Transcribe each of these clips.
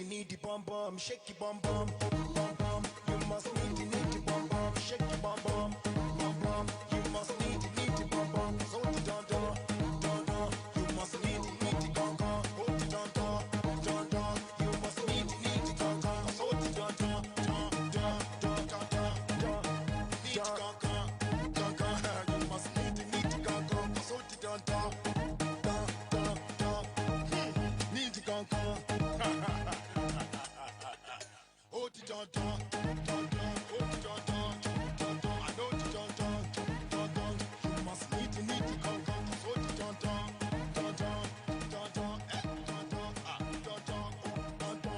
Need the bum bum, shake your bum bum, bum bum. You must need the bum bum, shake your bum bum, bum bum. You must need the bum bum, so the don don, don don. You must need the don don, oh the don don, don don. You must need the don don, so the don don, don don, don don, don. Need the don don, don don. You must need the don don, so the don don, don don, don. Need the don don. Oh, the don don, don don, oh the don don, don don. I know the don don, don don. You must need the don don, oh the don don, don don, don don, don don, don don, don don.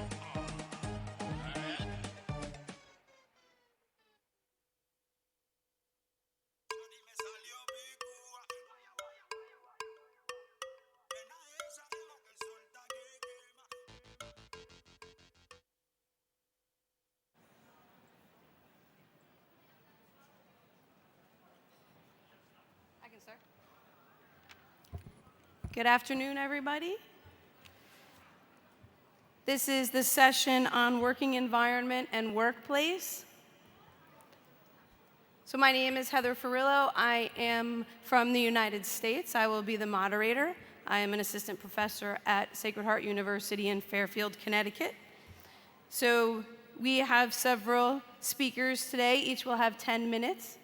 Good afternoon, everybody. This is the session on working environment and workplace. So my name is Heather Ferrillo. I am from the United States. I will be the moderator. I am an assistant professor at Sacred Heart University in Fairfield, Connecticut. So we have several speakers today. Each will have 10 minutes.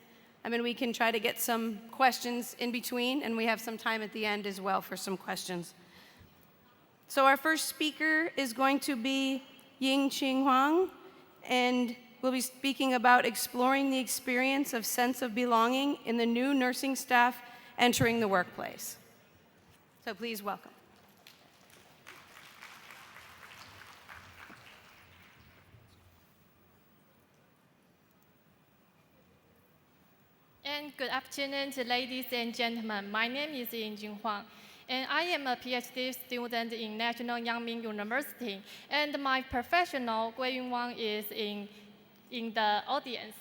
We can try to get some questions in between, and we have some time at the end as well for some questions. So our first speaker is going to be Ying Huang, and we'll be speaking about exploring the experience of sense of belonging in the new nursing staff entering the workplace. So please welcome. And good afternoon to ladies and gentlemen. My name is Ying Huang, and I am a PhD student in National Yangming University, and my professional Guiyun Wang is in the audience.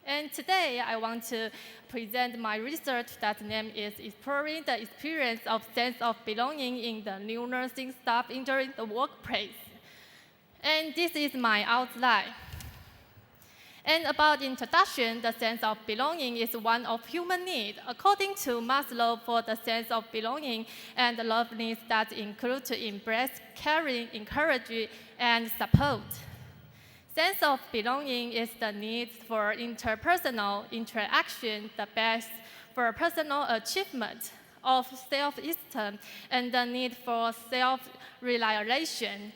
And today I want to present my research that name is Exploring the Experience of Sense of Belonging in the New Nursing Staff Entering the Workplace. And this is my outline. And about introduction, the sense of belonging is one of human needs. According to Maslow, for the sense of belonging and love needs that include to embrace, caring, encourage, and support. Sense of belonging is the need for interpersonal interaction, the best for personal achievement of self-esteem, and the need for self-realization.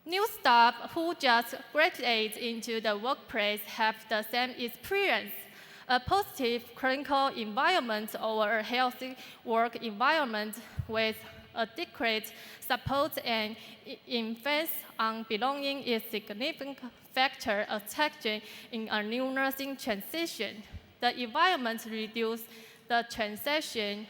New staff who just graduate into the workplace have the same experience, a positive clinical environment or a healthy work environment with adequate support and emphasis on belonging is a significant factor affecting in a new nursing transition. The environment reduces the transition,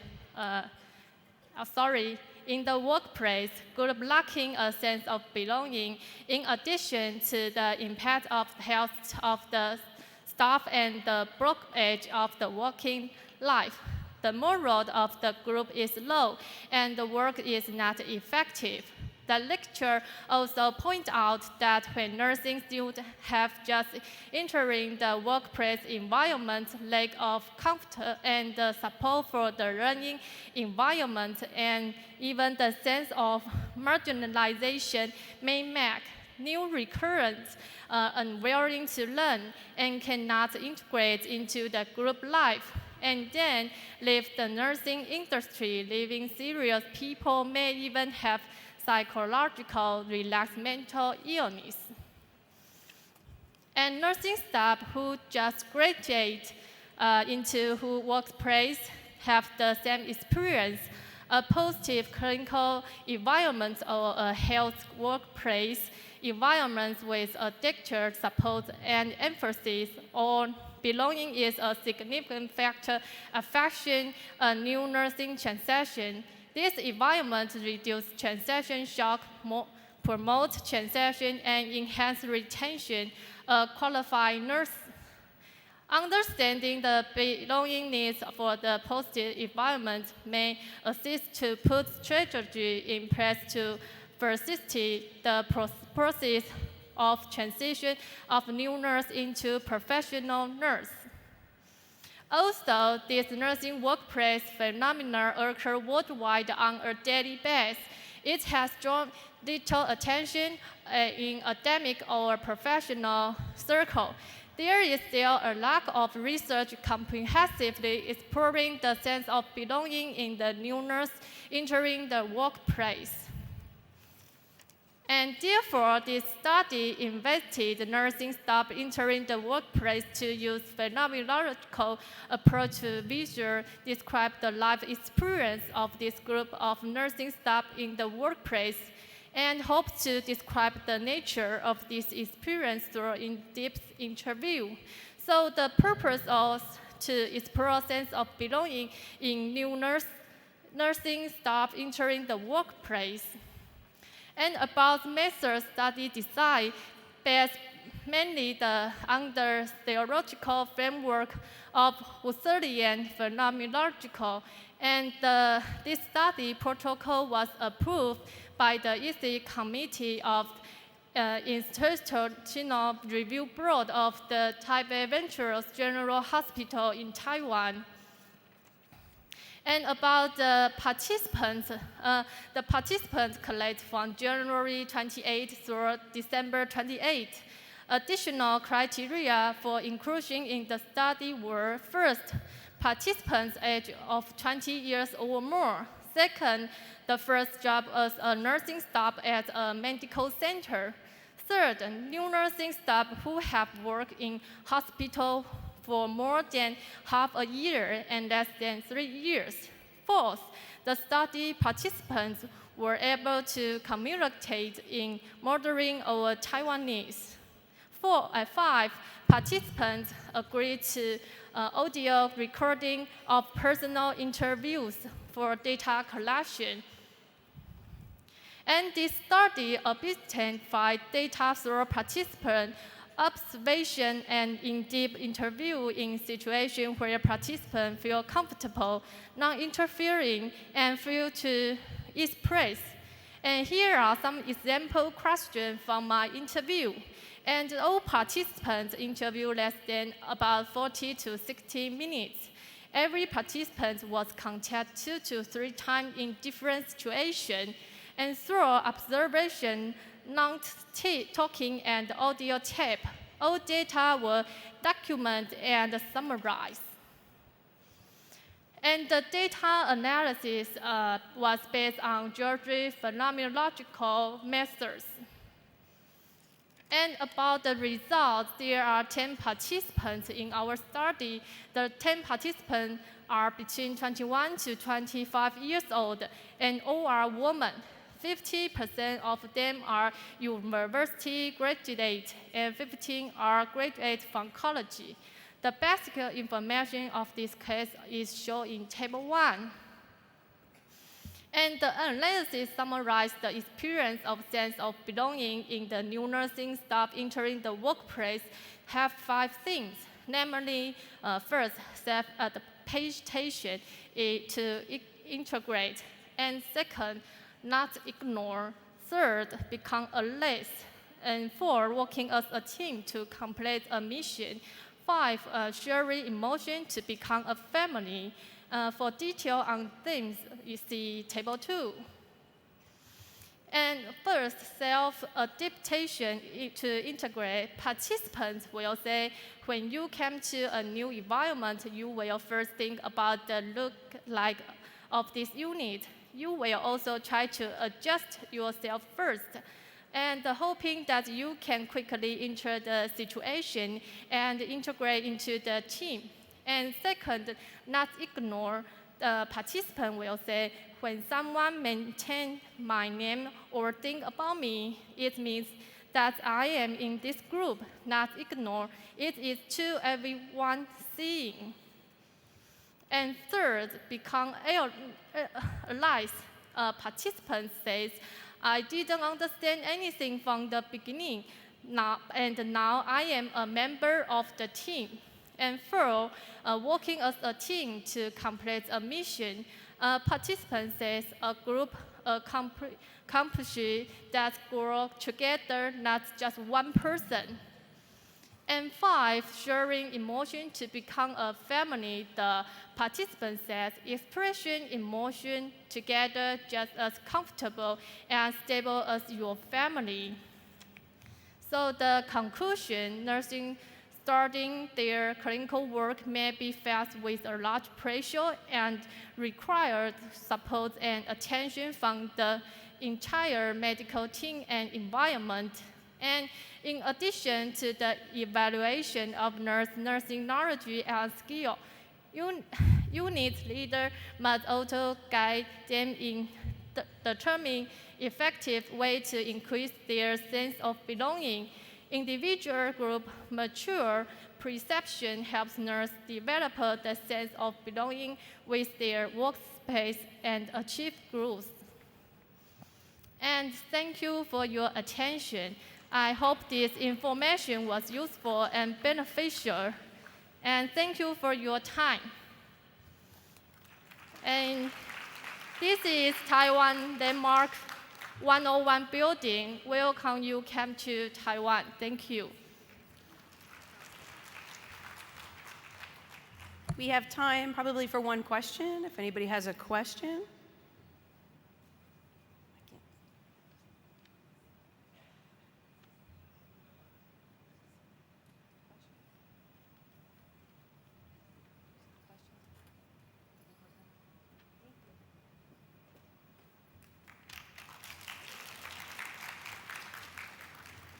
in the workplace, group lacking a sense of belonging, in addition to the impact of health of the staff and the blockage of the working life. The morale of the group is low, and the work is not effective. The lecturer also points out that when nursing students have just entering the workplace environment, lack of comfort and the support for the learning environment, and even the sense of marginalization may make new recurrents unwilling to learn and cannot integrate into the group life, and then leave the nursing industry. Leaving serious people may even have psychological relapse mental illness. And nursing staff who just graduate into who workplace have the same experience, a positive clinical environment or a health workplace environment with adequate support and emphasis on belonging is a significant factor affecting a new nursing transition. This environment reduces transition shock, promote transition, and enhance retention of qualified nurse. Understanding the belonging needs for the positive environment may assist to put strategy in place to facilitate the process of transition of new nurse into professional nurse. Also, this nursing workplace phenomena occur worldwide on a daily basis. It has drawn little attention in academic or professional circle. There is still a lack of research comprehensively exploring the sense of belonging in the new nurse entering the workplace. And therefore, this study invited nursing staff entering the workplace to use phenomenological approach to visually describe the life experience of this group of nursing staff in the workplace, and hope to describe the nature of this experience through in-depth interview. So the purpose was to explore sense of belonging in new nursing staff entering the workplace. And about method study design, based mainly on the theoretical framework of Husserlian phenomenological, and this study protocol was approved by the Ethics Committee of Institutional Review Board of the Taipei Ventures General Hospital in Taiwan. And about the participants collect from January 28 through December 28. Additional criteria for inclusion in the study were: first, participants age of 20 years or more; second, the first job as a nursing staff at a medical center; third, new nursing staff who have worked in hospital for more than half a year and less than 3 years. Fourth, the study participants were able to communicate in Mandarin or Taiwanese. Five, participants agreed to audio recording of personal interviews for data collection. And this study obtained data through participant observation and in-depth interview in situations where participants feel comfortable, non-interfering, and feel to express. And here are some example questions from my interview. And all participants interviewed less than about 40 to 60 minutes. Every participant was contacted 2 to 3 times in different situations. And through observation, non-talking, and audio tape, all data were documented and summarized. And the data analysis was based on Georgian phenomenological methods. And about the results, there are 10 participants in our study. The 10 participants are between 21 to 25 years old, and all are women. 50% of them are university graduates, and 15 are graduates from college. The basic information of this case is shown in Table 1. And the analysis summarized the experience of sense of belonging in the new nursing staff entering the workplace have 5 things, namely, first, self-adaptation to integrate, and second, not ignore, third, become a less, and 4, working as a team to complete a mission, 5, sharing emotion to become a family. For detail on things, you see Table 2. And first, self-adaptation to integrate. Participants will say, when you come to a new environment, you will first think about the look like of this unit. You will also try to adjust yourself first, and hoping that you can quickly enter the situation and integrate into the team. And second, not ignore. the participant will say, when someone mentions my name or think about me, it means that I am in this group, not ignore. It is to everyone seeing. And third, become allies. A participant says, I didn't understand anything from the beginning, now I am a member of the team. And fourth, working as a team to complete a mission. A participant says a group accomplishes that grow together, not just one person. And five, sharing emotion to become a family. The participant says expression emotion together just as comfortable and stable as your family. So the conclusion, nursing starting their clinical work may be faced with a large pressure and required support and attention from the entire medical team and environment. And in addition to the evaluation of nursing knowledge and skill, unit leader must also guide them in determining effective way to increase their sense of belonging. Individual group mature perception helps nurses develop the sense of belonging with their workspace and achieve growth. And thank you for your attention. I hope this information was useful and beneficial. And thank you for your time. And this is Taiwan Landmark 101 building. Welcome you come to Taiwan. Thank you. We have time probably for one question, if anybody has a question.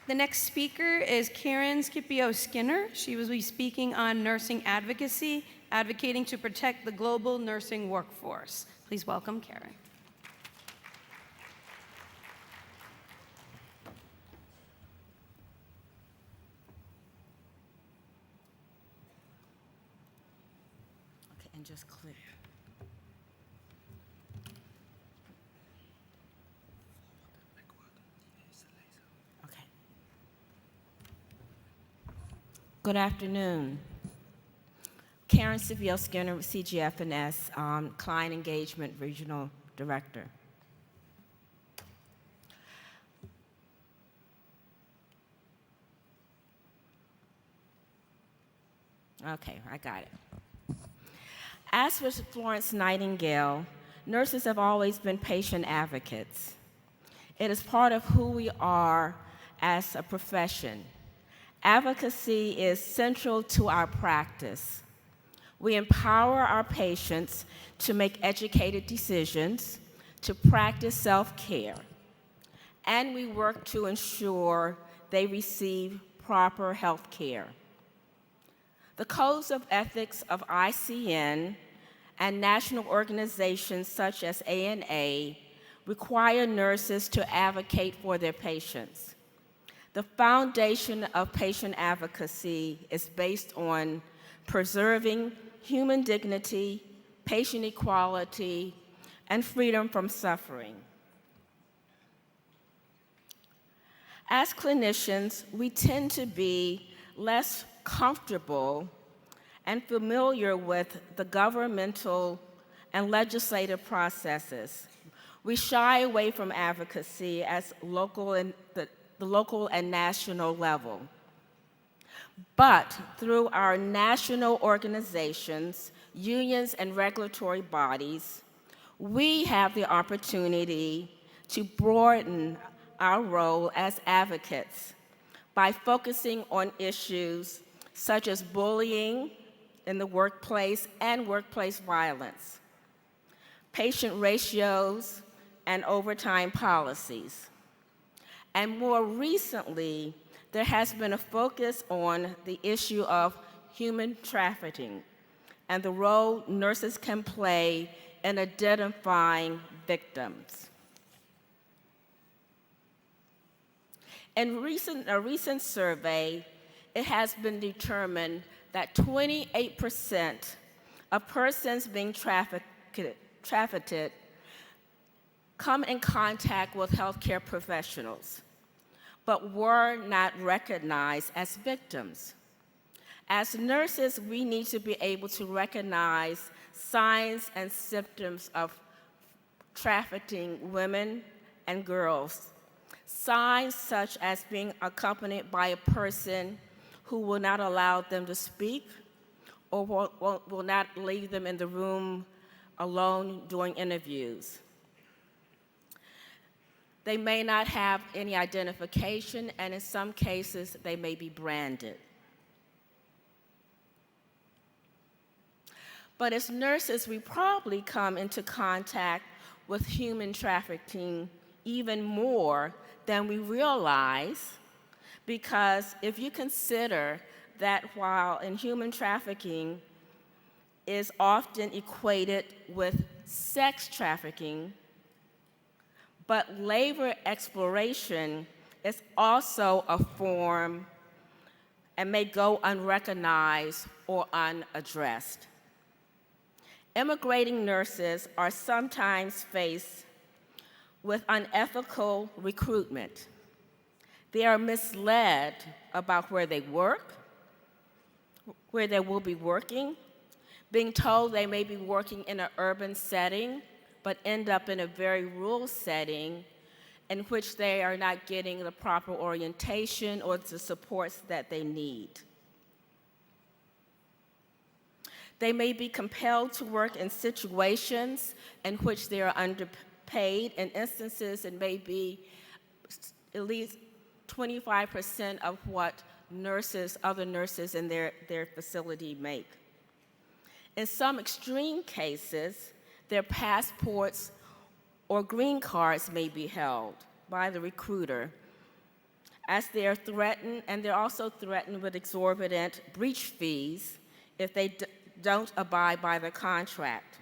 The next speaker is Karen Scipio-Skinner. She will be speaking on nursing advocacy, advocating to protect the global nursing workforce. Please welcome Karen. Okay, and just click. Good afternoon. Karen Scipio-Skinner, CGF&S, Client Engagement Regional Director. Okay, I got it. As with Florence Nightingale, nurses have always been patient advocates. It is part of who we are as a profession. Advocacy is central to our practice. We empower our patients to make educated decisions, to practice self-care, and we work to ensure they receive proper health care. The codes of ethics of ICN and national organizations such as ANA require nurses to advocate for their patients. The foundation of patient advocacy is based on preserving human dignity, patient equality, and freedom from suffering. As clinicians, we tend to be less comfortable and familiar with the governmental and legislative processes. We shy away from advocacy as the local and national level. But through our national organizations, unions, and regulatory bodies, we have the opportunity to broaden our role as advocates by focusing on issues such as bullying in the workplace and workplace violence, patient ratios, and overtime policies. And more recently, there has been a focus on the issue of human trafficking, and the role nurses can play in identifying victims. In a recent survey, it has been determined that 28% of persons being trafficked come in contact with healthcare professionals, but were not recognized as victims. As nurses, we need to be able to recognize signs and symptoms of trafficking women and girls. Signs such as being accompanied by a person who will not allow them to speak or will not leave them in the room alone during interviews. They may not have any identification, and in some cases, they may be branded. But as nurses, we probably come into contact with human trafficking even more than we realize, because if you consider that while in human trafficking is often equated with sex trafficking, but labor exploration is also a form and may go unrecognized or unaddressed. Immigrating nurses are sometimes faced with unethical recruitment. They are misled about where they work, where they will be working, being told they may be working in an urban setting, but end up in a very rural setting in which they are not getting the proper orientation or the supports that they need. They may be compelled to work in situations in which they are underpaid. In instances, it may be at least 25% of what other nurses in their facility make. In some extreme cases, their passports or green cards may be held by the recruiter, as they are threatened, and they're also threatened with exorbitant breach fees if they don't abide by the contract.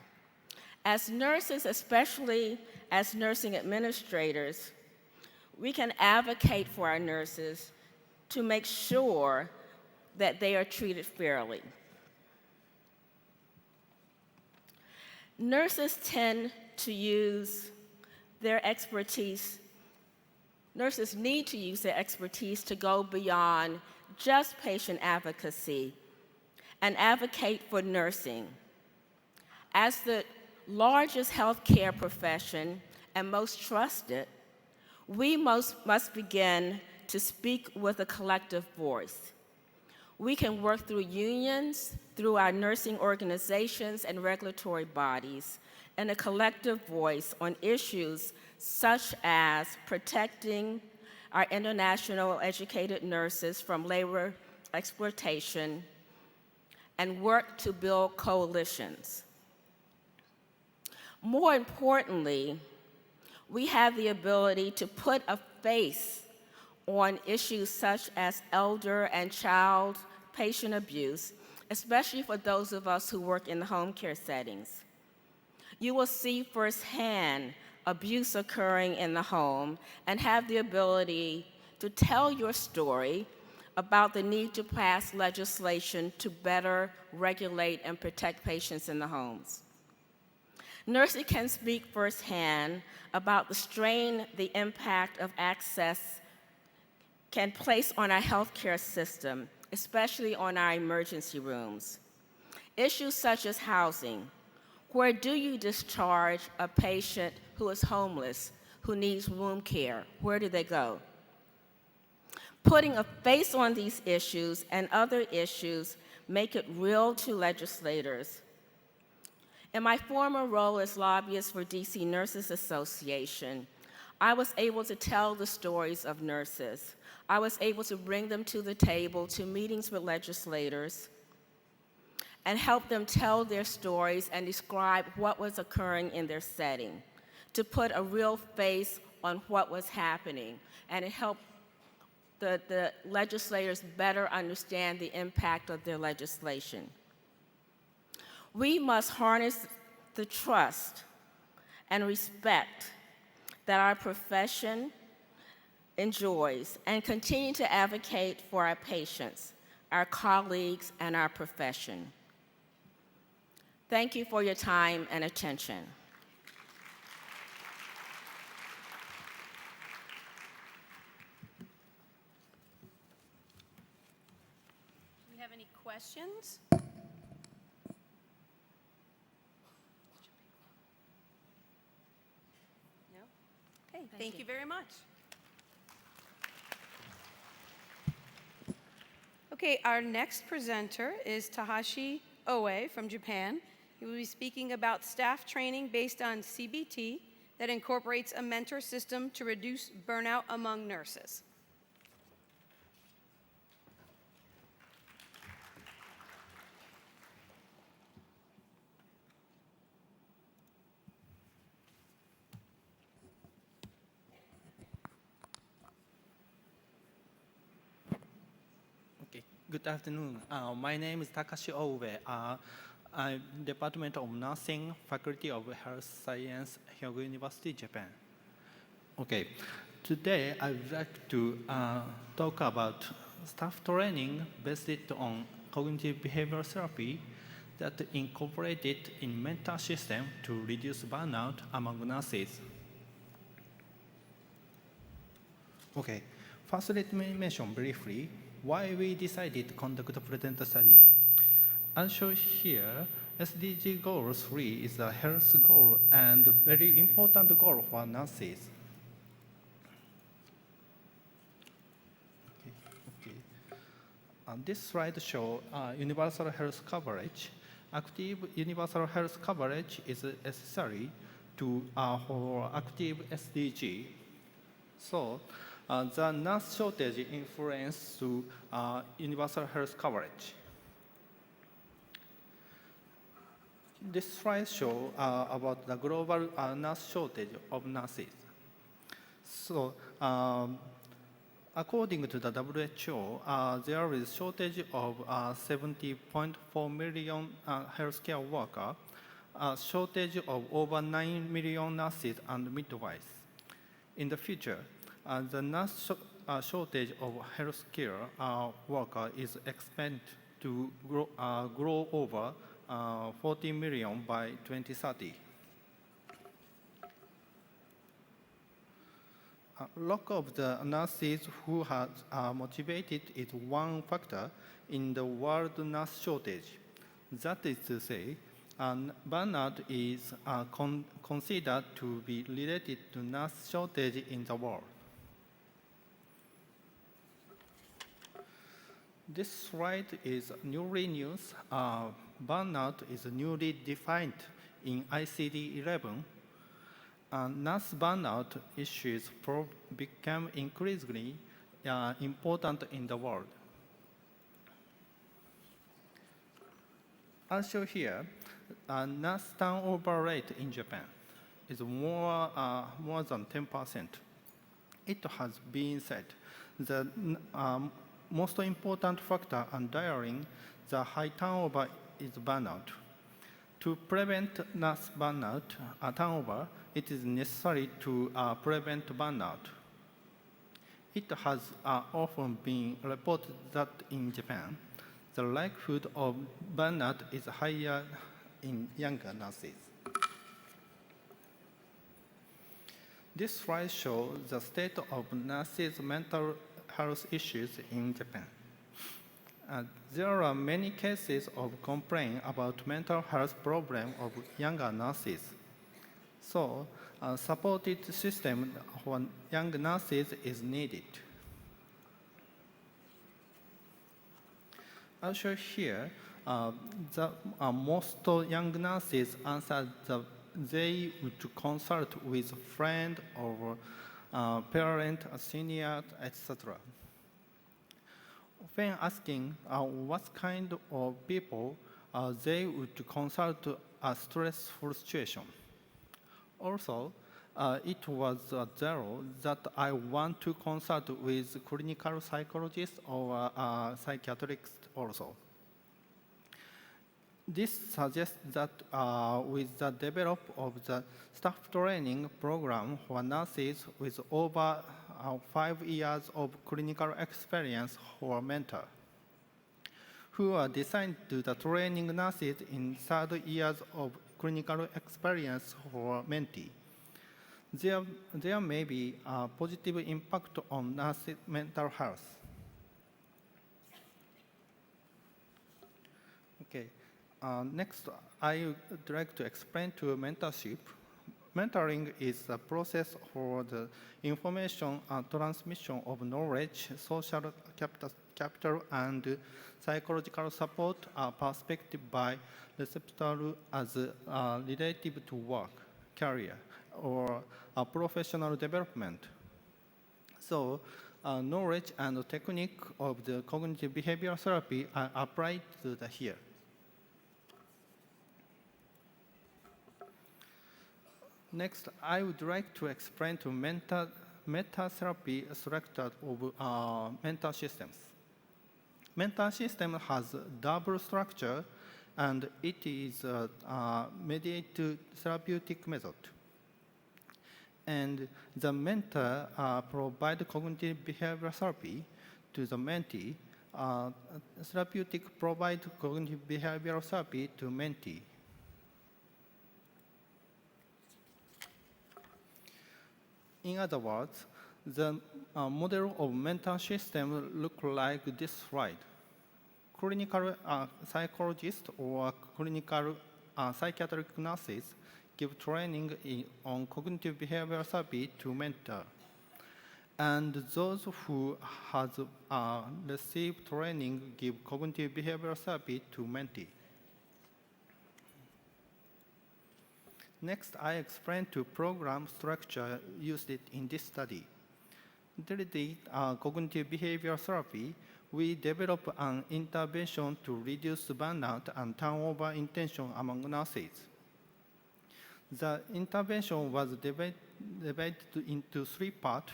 As nurses, especially as nursing administrators, we can advocate for our nurses to make sure that they are treated fairly. Nurses tend to use their expertise, nurses need to use their expertise to go beyond just patient advocacy and advocate for nursing. As the largest healthcare profession and most trusted, we must begin to speak with a collective voice. We can work through unions, through our nursing organizations and regulatory bodies, and a collective voice on issues such as protecting our international educated nurses from labor exploitation, and work to build coalitions. More importantly, we have the ability to put a face on issues such as elder and child patient abuse, especially for those of us who work in the home care settings. You will see firsthand abuse occurring in the home and have the ability to tell your story about the need to pass legislation to better regulate and protect patients in the homes. Nurses can speak firsthand about the strain the impact of access can place on our healthcare system, especially on our emergency rooms. Issues such as housing. Where do you discharge a patient who is homeless, who needs room care? Where do they go? Putting a face on these issues and other issues make it real to legislators. In my former role as lobbyist for DC Nurses Association, I was able to tell the stories of nurses. I was able to bring them to the table, to meetings with legislators, and help them tell their stories and describe what was occurring in their setting, to put a real face on what was happening, and it helped the legislators better understand the impact of their legislation. We must harness the trust and respect that our profession enjoys and continue to advocate for our patients, our colleagues, and our profession. Thank you for your time and attention. Do we have any questions? No? Okay, thank you very much. Okay, our next presenter is Takashi Ohue from Japan. He will be speaking about staff training based on CBT that incorporates a mentor system to reduce burnout among nurses. Okay, good afternoon. My name is Takashi Ohue. I'm Department of Nursing, Faculty of Health Science, Hyogo University, Japan. Okay, today I would like to talk about staff training based on cognitive behavioral therapy that incorporated in mentor system to reduce burnout among nurses. Okay, first let me mention briefly why we decided to conduct a present study. As shown here, SDG Goal 3 is a health goal and very important goal for nurses. This slide shows universal health coverage. Active universal health coverage is necessary for active SDG. So the nurse shortage influences universal health coverage. This slide shows about the global nurse shortage of nurses. So, according to the WHO, there is shortage of 70.4 million healthcare workers, a shortage of over 9 million nurses and midwives. In the future, the nurse shortage of healthcare workers is expected to grow over 40 million by 2030. Lack of the nurses who are motivated is one factor in the world nurse shortage. That is to say, burnout is considered to be related to nurse shortage in the world. This slide is newly news. Burnout is newly defined in ICD-11. Nurse burnout issues become increasingly important in the world. As shown here, nurse turnover rate in Japan is more than 10%. It has been said the most important factor underlying the high turnover is burnout. To prevent nurse burnout turnover, it is necessary to prevent burnout. It has often been reported that in Japan, the likelihood of burnout is higher in younger nurses. This slide shows the state of nurses' mental health issues in Japan. There are many cases of complaint about mental health problems of younger nurses. So, a supported system for young nurses is needed. As shown here, most young nurses answered that they would consult with a friend or parent, a senior, etc. When asking what kind of people they would consult a stressful situation. Also, it was zero that I want to consult with clinical psychologist or psychiatrist also. This suggests that with the development of the staff training program for nurses with over 5 years of clinical experience or mentor, who are designed to the training nurses in 3rd years of clinical experience or mentee, there may be a positive impact on nurses' mental health. Okay. Next, I would like to explain to mentorship. Mentoring is a process for the information and transmission of knowledge, social capital, and psychological support are perspective by receptor as relative to work, career, or professional development. So, knowledge and technique of the cognitive behavioral therapy are applied to the here. Next, I would like to explain to meta therapy structure of mental systems. Mental system has double structure, and it is a mediated therapeutic method. And the mentor provide cognitive behavioral therapy to the mentee. Therapeutic provide cognitive behavioral therapy to mentee. In other words, the model of mental system look like this slide. Clinical psychologists or clinical psychiatric nurses give training on cognitive behavioral therapy to mentor. And those who has received training give cognitive behavioral therapy to mentee. Next, I explain to program structure used in this study. During cognitive behavioral therapy, we develop an intervention to reduce burnout and turnover intention among nurses. The intervention was divided into 3 parts.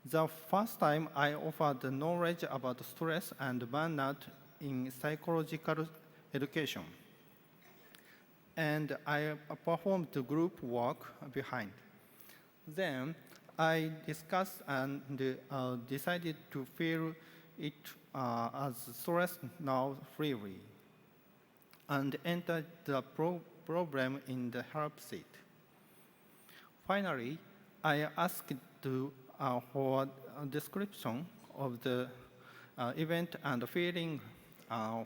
The first time, I offered the knowledge about stress and burnout in psychological education. And I performed the group work behind. Then I discussed and decided to feel it as stress now freely, and entered the problem in the help seat. Finally, I asked for a description of the event and feeling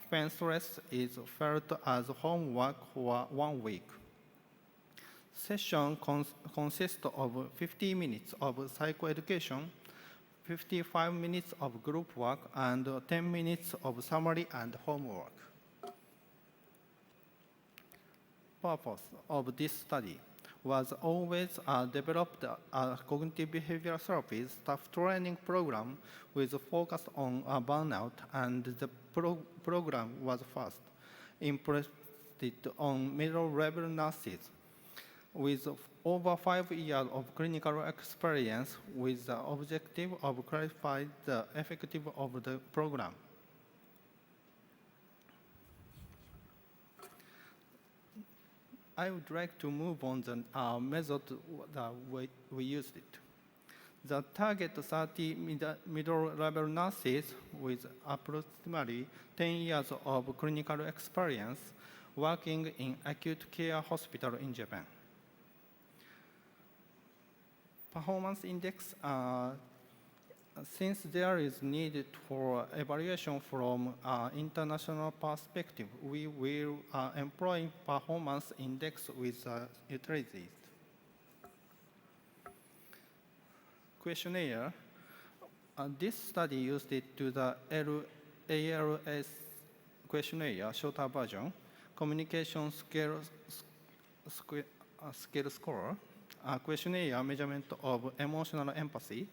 when stress is felt as homework for 1 week. Session consists of 50 minutes of psychoeducation, 55 minutes of group work, and 10 minutes of summary and homework. Purpose of this study was always developed a cognitive behavioral therapy staff training program with a focus on burnout, and the program was first implemented on middle-level nurses with over 5 years of clinical experience, with the objective of clarifying the effectiveness of the program. I would like to move on the method that we used it. The target 30 middle-level nurses with approximately 10 years of clinical experience working in acute care hospital in Japan. Performance index, since there is need for evaluation from international perspective, we will employ performance index with utilities. Questionnaire. This study used it to the ALS questionnaire, shorter version, communication scale score, questionnaire measurement of emotional empathy,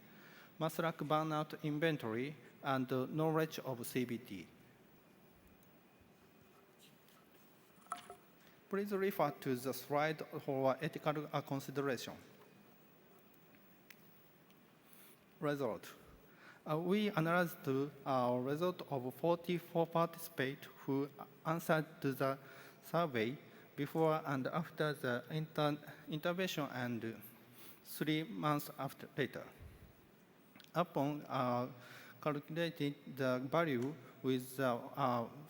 Maslach burnout inventory, and knowledge of CBT. Please refer to the slide for ethical consideration. Result. We analyzed the result of 44 participants who answered to the survey before and after the intervention and 3 months later. Upon calculating the value with the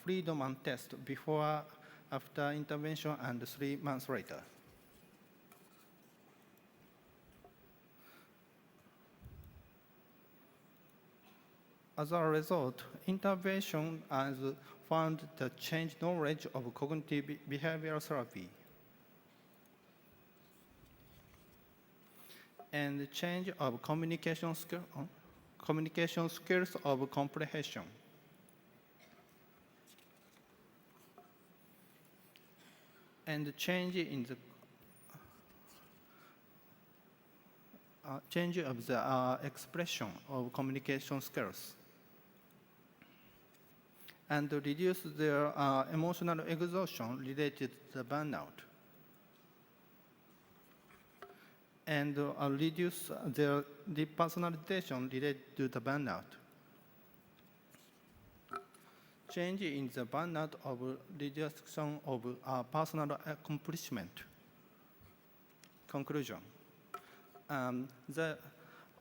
Friedman test before, after intervention, and 3 months later. As a result, intervention has found the change knowledge of cognitive behavioral therapy and the change of communication skills of comprehension. And the change in the change of the expression of communication skills, and reduce their emotional exhaustion related to the burnout, and reduce their depersonalization related to the burnout. Change in the burnout of reduction of personal accomplishment. Conclusion. The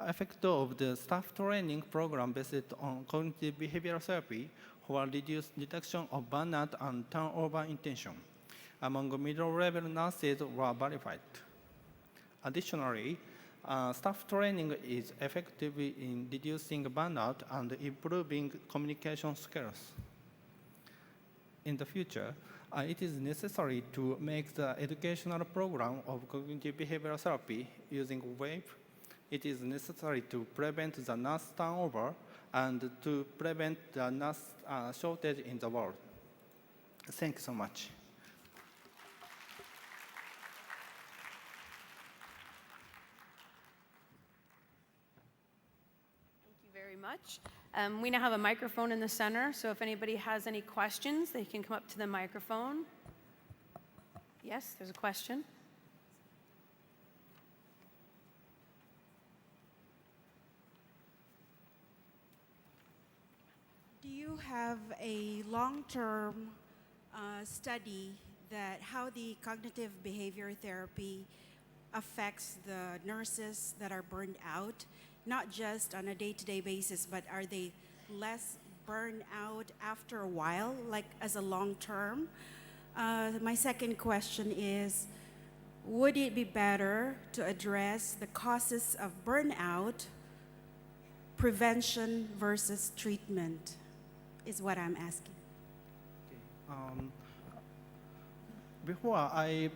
effect of the staff training program based on cognitive behavioral therapy for reduction of burnout and turnover intention among middle-level nurses were verified. Additionally, staff training is effective in reducing burnout and improving communication skills. In the future, it is necessary to make the educational program of cognitive behavioral therapy using WAVE. It is necessary to prevent the nurse turnover and to prevent the nurse shortage in the world. Thank you so much. Thank you very much. We now have a microphone in the center, so if anybody has any questions, they can come up to the microphone. Yes, there's a question. Do you have a long-term study that how the cognitive behavior therapy affects the nurses that are burned out, not just on a day-to-day basis, but are they less burned out after a while, like as a long-term? My second question is, would it be better to address the causes of burnout, prevention versus treatment, is what I'm asking. Before I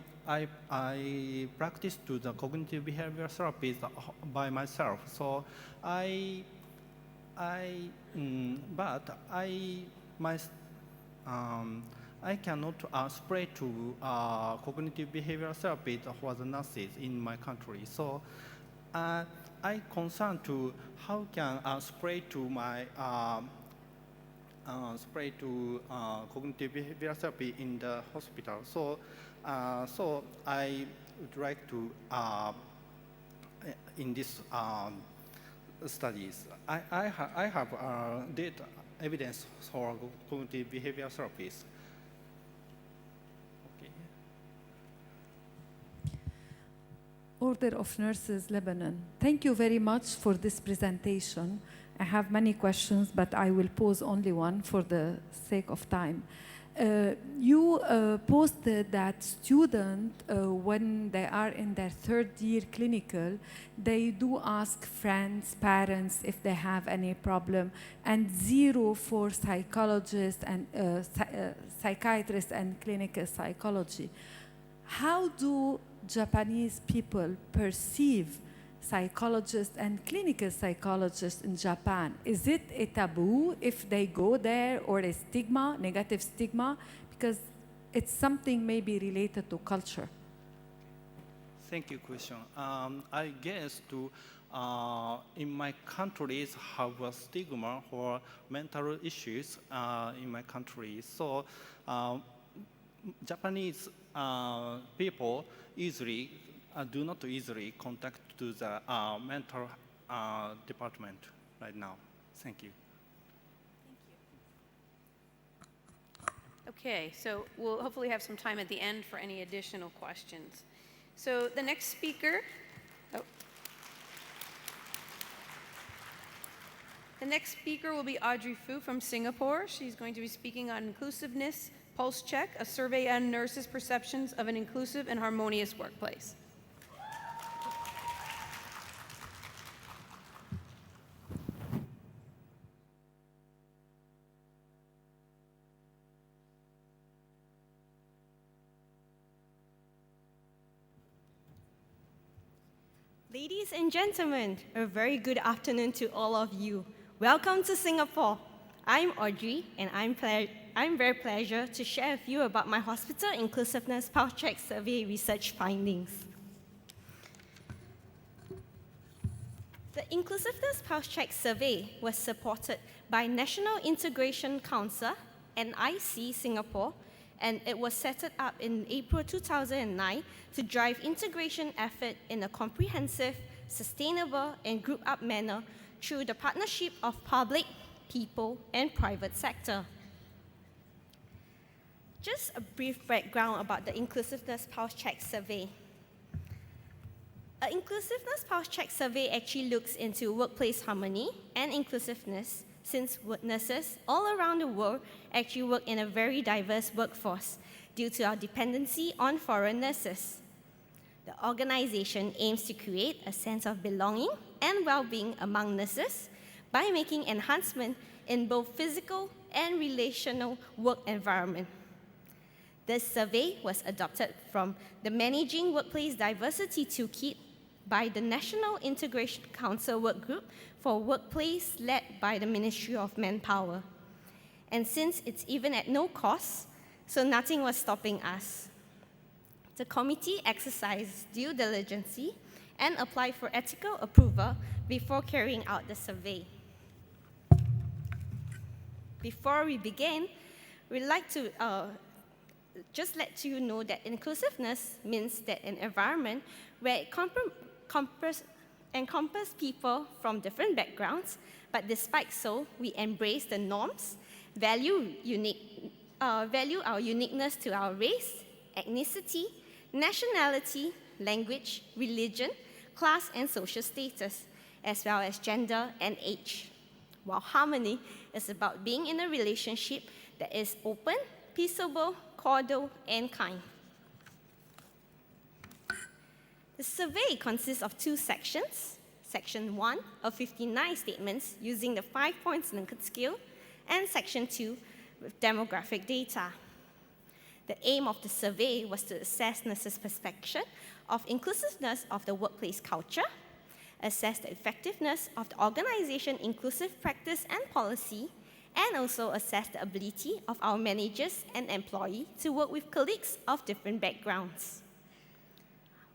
practiced to the cognitive behavioral therapy by myself, so I cannot spread to cognitive behavioral therapy for the nurses in my country. So I concerned to how can spread to my cognitive behavioral therapy in the hospital. So so I would like to in this studies I have data evidence for cognitive behavioral therapies. Order of Nurses, Lebanon. Thank you very much for this presentation. I have many questions, but I will pose only one for the sake of time. You posted that students, when they are in their third year clinical, they do ask friends, parents if they have any problem, and 0 for psychologists and psychiatrists and clinical psychology. How do Japanese people perceive psychologists and clinical psychologists in Japan? Is it a taboo if they go there, or a stigma, negative stigma? Because it's something maybe related to culture. Thank you, question. I guess in my countries have a stigma for mental issues in my country. So Japanese people easily do not easily contact to the mental department right now. Thank you. Okay, so we'll hopefully have some time at the end for any additional questions. So the next speaker, the next speaker will be Audrey Foo from Singapore. She's going to be speaking on Inclusiveness Pulse Check, a survey on nurses' perceptions of an inclusive and harmonious workplace. Ladies and gentlemen, a very good afternoon to all of you. Welcome to Singapore. I'm Audrey, and I'm very pleased to share with you about my hospital Inclusiveness Pulse Check survey research findings. The Inclusiveness Pulse Check survey was supported by National Integration Council, NIC Singapore, and it was set up in April 2009 to drive integration effort in a comprehensive, sustainable, and group-up manner through the partnership of public, people, and private sector. Just a brief background about the Inclusiveness Pulse Check survey. An Inclusiveness Pulse Check survey actually looks into workplace harmony and inclusiveness, since nurses all around the world actually work in a very diverse workforce due to our dependency on foreign nurses. The organization aims to create a sense of belonging and well-being among nurses by making enhancement in both physical and relational work environment. This survey was adopted from the Managing Workplace Diversity Toolkit by the National Integration Council Workgroup for Workplace led by the Ministry of Manpower. And since it's even at no cost, so nothing was stopping us. The committee exercised due diligence and applied for ethical approval before carrying out the survey. Before we begin, we'd like to just let you know that inclusiveness means that an environment where it encompasses people from different backgrounds, but despite so, we embrace the norms, value our uniqueness to our race, ethnicity, nationality, language, religion, class, and social status, as well as gender and age. While harmony is about being in a relationship that is open, peaceable, cordial, and kind. The survey consists of 2 sections. Section 1 of 59 statements using the 5 points Likert scale, and Section 2 with demographic data. The aim of the survey was to assess nurses' perception of inclusiveness of the workplace culture, assess the effectiveness of the organization's inclusive practice and policy, and also assess the ability of our managers and employees to work with colleagues of different backgrounds.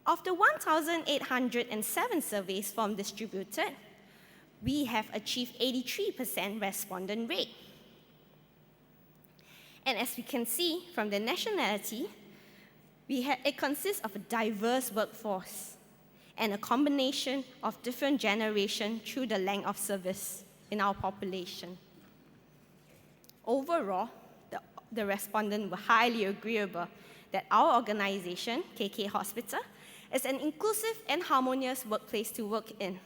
Of the 1,807 surveys form distributed, we have achieved 83% respondent rate. And as we can see from the nationality, it consists of a diverse workforce and a combination of different generations through the length of service in our population. Overall, the respondents were highly agreeable that our organization, KK Hospital, is an inclusive and harmonious workplace to work in.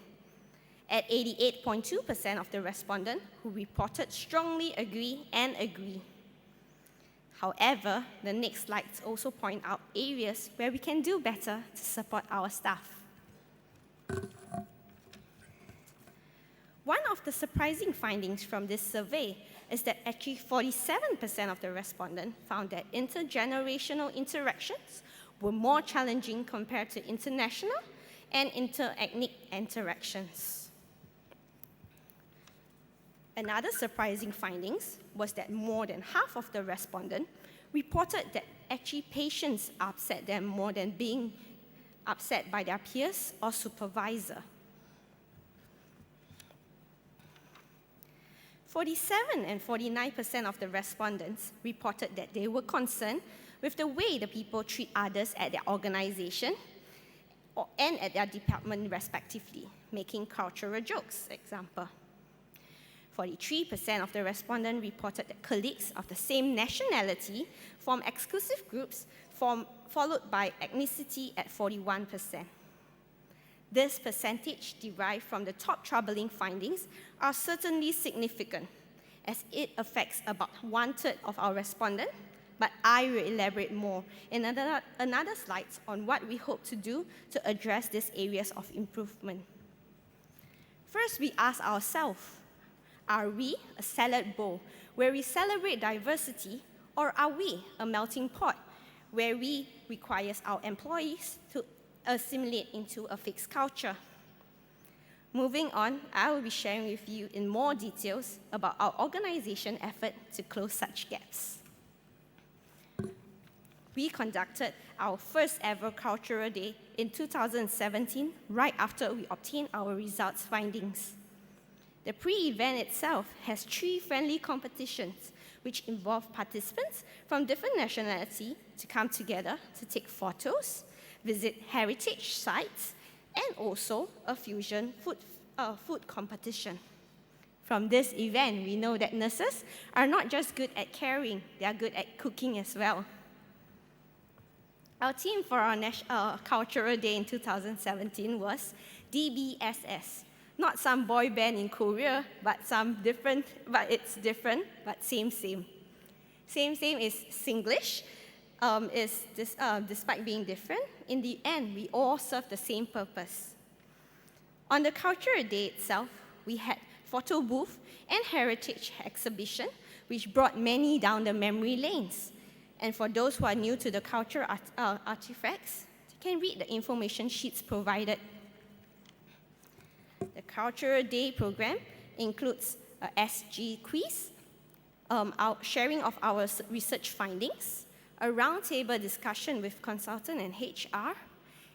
At 88.2% of the respondents who reported strongly agree. However, the next slides also point out areas where we can do better to support our staff. One of the surprising findings from this survey is that actually 47% of the respondents found that intergenerational interactions were more challenging compared to international and inter-ethnic interactions. Another surprising findings was that more than half of the respondents reported that actually patients upset them more than being upset by their peers or supervisor. 47% and 49% of the respondents reported that they were concerned with the way the people treat others at their organization and at their department respectively, making cultural jokes, example. 43% of the respondents reported that colleagues of the same nationality form exclusive groups, followed by ethnicity at 41%. This percentage derived from the top troubling findings are certainly significant, as it affects about 1/3 of our respondents, but I will elaborate more in another slide on what we hope to do to address these areas of improvement. First, we ask ourselves, are we a salad bowl where we celebrate diversity, or are we a melting pot where we require our employees to assimilate into a fixed culture? Moving on, I will be sharing with you in more details about our organization effort to close such gaps. We conducted our first ever Cultural Day in 2017, right after we obtained our results findings. The pre-event itself has 3 friendly competitions, which involve participants from different nationalities to come together to take photos, visit heritage sites, and also a fusion food competition. From this event, we know that nurses are not just good at caring, they are good at cooking as well. Our theme for our Cultural Day in 2017 was DBSS. Not some boy band in Korea, but it's different, but same. Same is Singlish. Despite being different, in the end, we all serve the same purpose. On the Cultural Day itself, we had photo booth and heritage exhibition, which brought many down the memory lanes. And for those who are new to the cultural artifacts, you can read the information sheets provided. The Cultural Day program includes a SG quiz, our sharing of our research findings, a roundtable discussion with consultant and HR,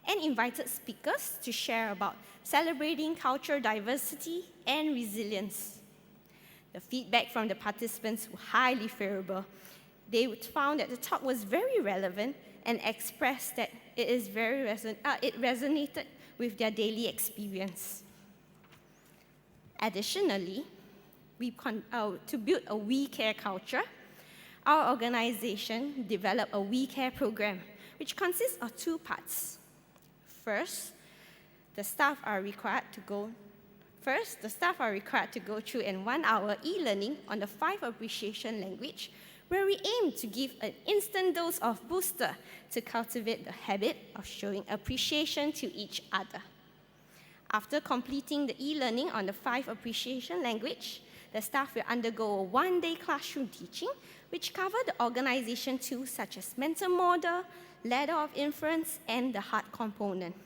and invited speakers to share about celebrating cultural diversity and resilience. The feedback from the participants was highly favorable. They found that the talk was very relevant and expressed that it resonated with their daily experience. Additionally, to build a We Care culture, our organization developed a We Care program, which consists of 2 parts. First, the staff are required to go through an 1-hour e-learning on the 5 appreciation language, where we aim to give an instant dose of booster to cultivate the habit of showing appreciation to each other. After completing the e-learning on the 5 appreciation language, the staff will undergo a 1-day classroom teaching, which cover the organization tools such as mental model, ladder of inference, and the heart component.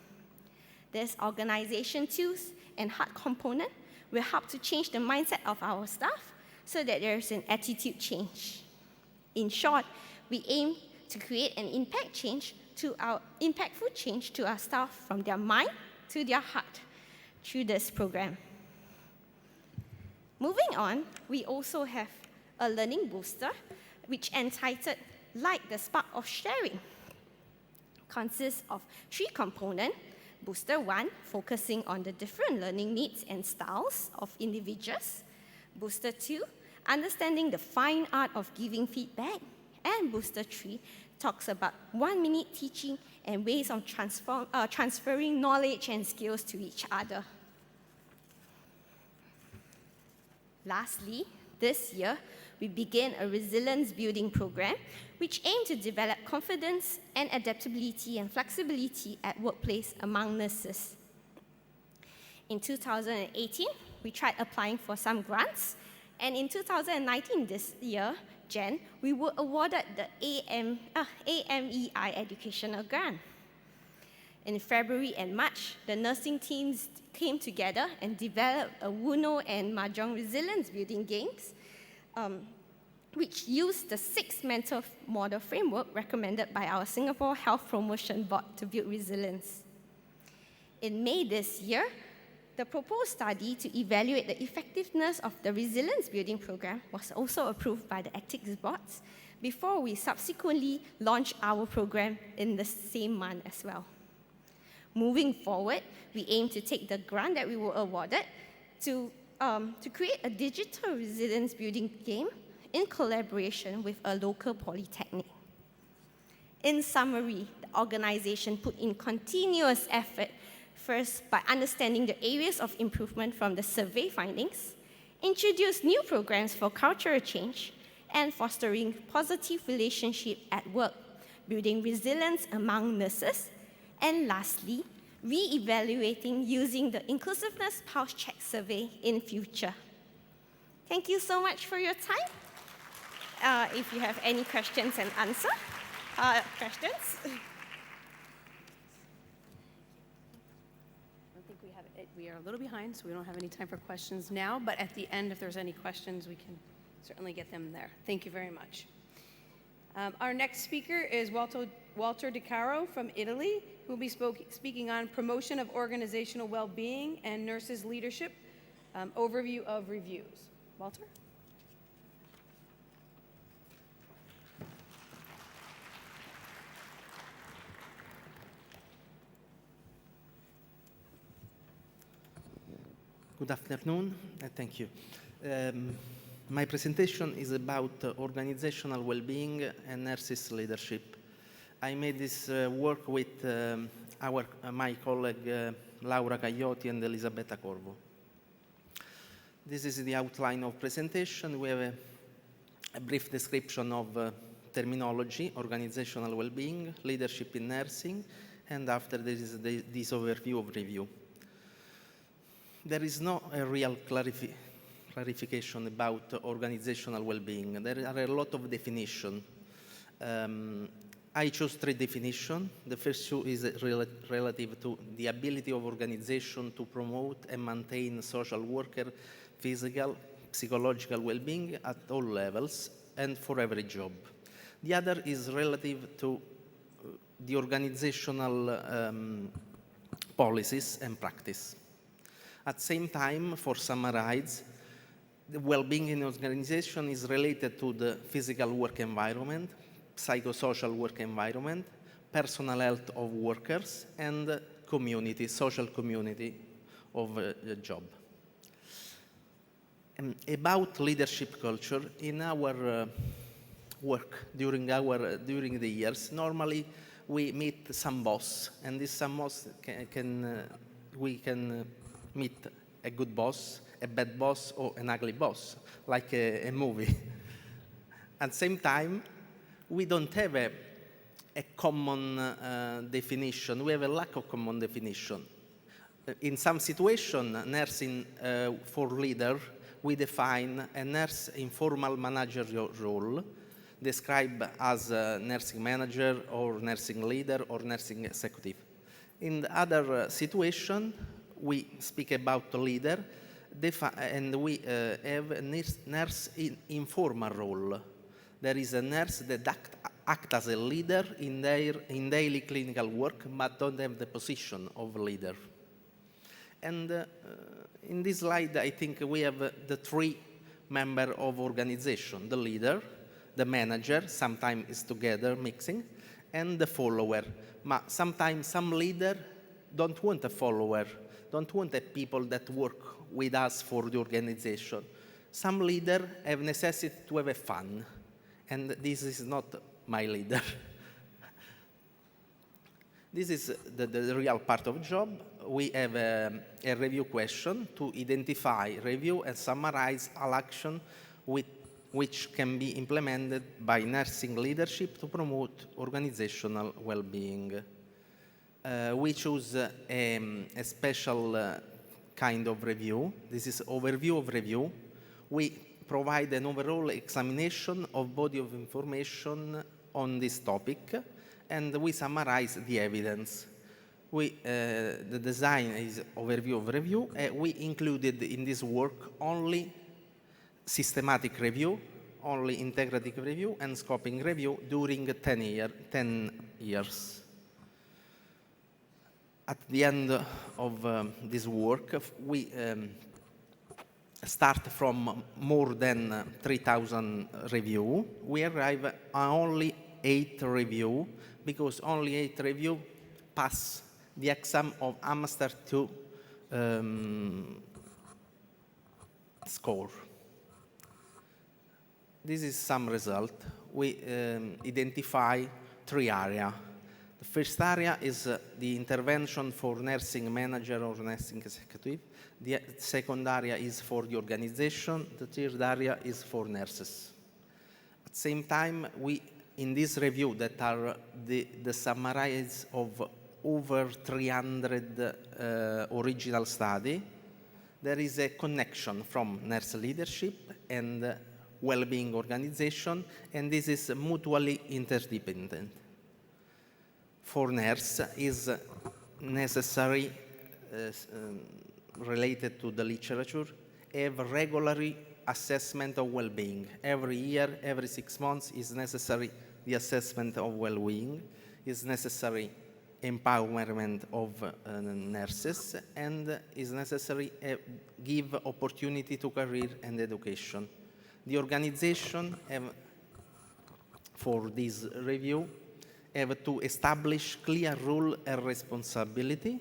This organization tools and heart component will help to change the mindset of our staff so that there is an attitude change. In short, we aim to create an impactful change to our staff from their mind to their heart through this program. Moving on, we also have a learning booster, which entitled Light the Spark of Sharing. Consists of 3 components. Booster 1, focusing on the different learning needs and styles of individuals. Booster 2, understanding the fine art of giving feedback. And Booster 3 talks about 1-minute teaching and ways of transferring knowledge and skills to each other. Lastly, this year, we began a resilience building program, which aimed to develop confidence and adaptability and flexibility at workplace among nurses. In 2018, we tried applying for some grants, and in 2019, this year, Jan, we were awarded the AMEI educational grant. In February and March, the nursing teams came together and developed a Uno and Mahjong resilience building games, which used the 6 mental model framework recommended by our Singapore Health Promotion Board to build resilience. In May this year, the proposed study to evaluate the effectiveness of the resilience building program was also approved by the ethics boards before we subsequently launched our program in the same month as well. Moving forward, we aim to take the grant that we were awarded to to create a digital resilience building game in collaboration with a local polytechnic. In summary, the organization put in continuous effort, first by understanding the areas of improvement from the survey findings, introduced new programs for cultural change, and fostering positive relationship at work, building resilience among nurses, and lastly, re-evaluating using the Inclusiveness Pulse Check survey in future. Thank you so much for your time. If you have any questions and questions. We are a little behind, so we don't have any time for questions now, but at the end, if there's any questions, we can certainly get them there. Thank you very much. Our next speaker is Walter De Caro from Italy, who will be speaking on promotion of organizational well-being and nurses leadership, overview of reviews. Walter? Good afternoon, thank you. My presentation is about organizational well-being and nurses leadership. I made this work with my colleague Laura Cagliotti and Elisabetta Corvo. This is the outline of presentation. We have a brief description of terminology, organizational well-being, leadership in nursing, and after there is this overview of review. There is no real clarification about organizational well-being. There are a lot of definitions. I chose 3 definitions. The first 2 is relative to the ability of organization to promote and maintain social worker physical, psychological well-being at all levels and for every job. The other is relative to the organizational policies and practice. At the same time, for summarize, the well-being in organization is related to the physical work environment, psychosocial work environment, personal health of workers, and community, social community of the job. About leadership culture, in our work during the years, normally we meet some boss, and this some boss we can meet a good boss, a bad boss, or an ugly boss, like a movie. At the same time, we don't have a common definition. We have a lack of common definition. In some situation, nursing for leader, we define a nurse informal managerial role, described as a nursing manager or nursing leader or nursing executive. In the other situation, we speak about the leader, and we have a nurse in informal role. There is a nurse that act as a leader in daily clinical work, but don't have the position of leader. And in this slide, I think we have the 3 members of organization: the leader, the manager, sometimes is together mixing, and the follower. But sometimes some leader don't want a follower, don't want a people that work with us for the organization. Some leader have necessity to have a fun, and this is not my leader. This is the real part of the job. We have a review question to identify, review, and summarize all action which can be implemented by nursing leadership to promote organizational well-being. We choose a special kind of review. This is overview of review. We provide an overall examination of body of information on this topic, and we summarize the evidence. The design is overview of review. We included in this work only systematic review, only integrative review, and scoping review during 10 years. At the end of this work, we start from more than 3,000 review. We arrive at only 8 review, because only 8 review pass the exam of Master 2 score. This is some result. We identify 3 areas. The first area is the intervention for nursing manager or nursing executive. The second area is for the organization. The third area is for nurses. At the same time, in this review that are the summaries of over 300 original studies, there is a connection from nurse leadership and well-being organization, and this is mutually interdependent. For nurse is necessary, related to the literature, have regular assessment of well-being. Every year, every 6 months is necessary the assessment of well-being, is necessary empowerment of nurses, and is necessary give opportunity to career and education. The organization for this review have to establish clear rule and responsibility.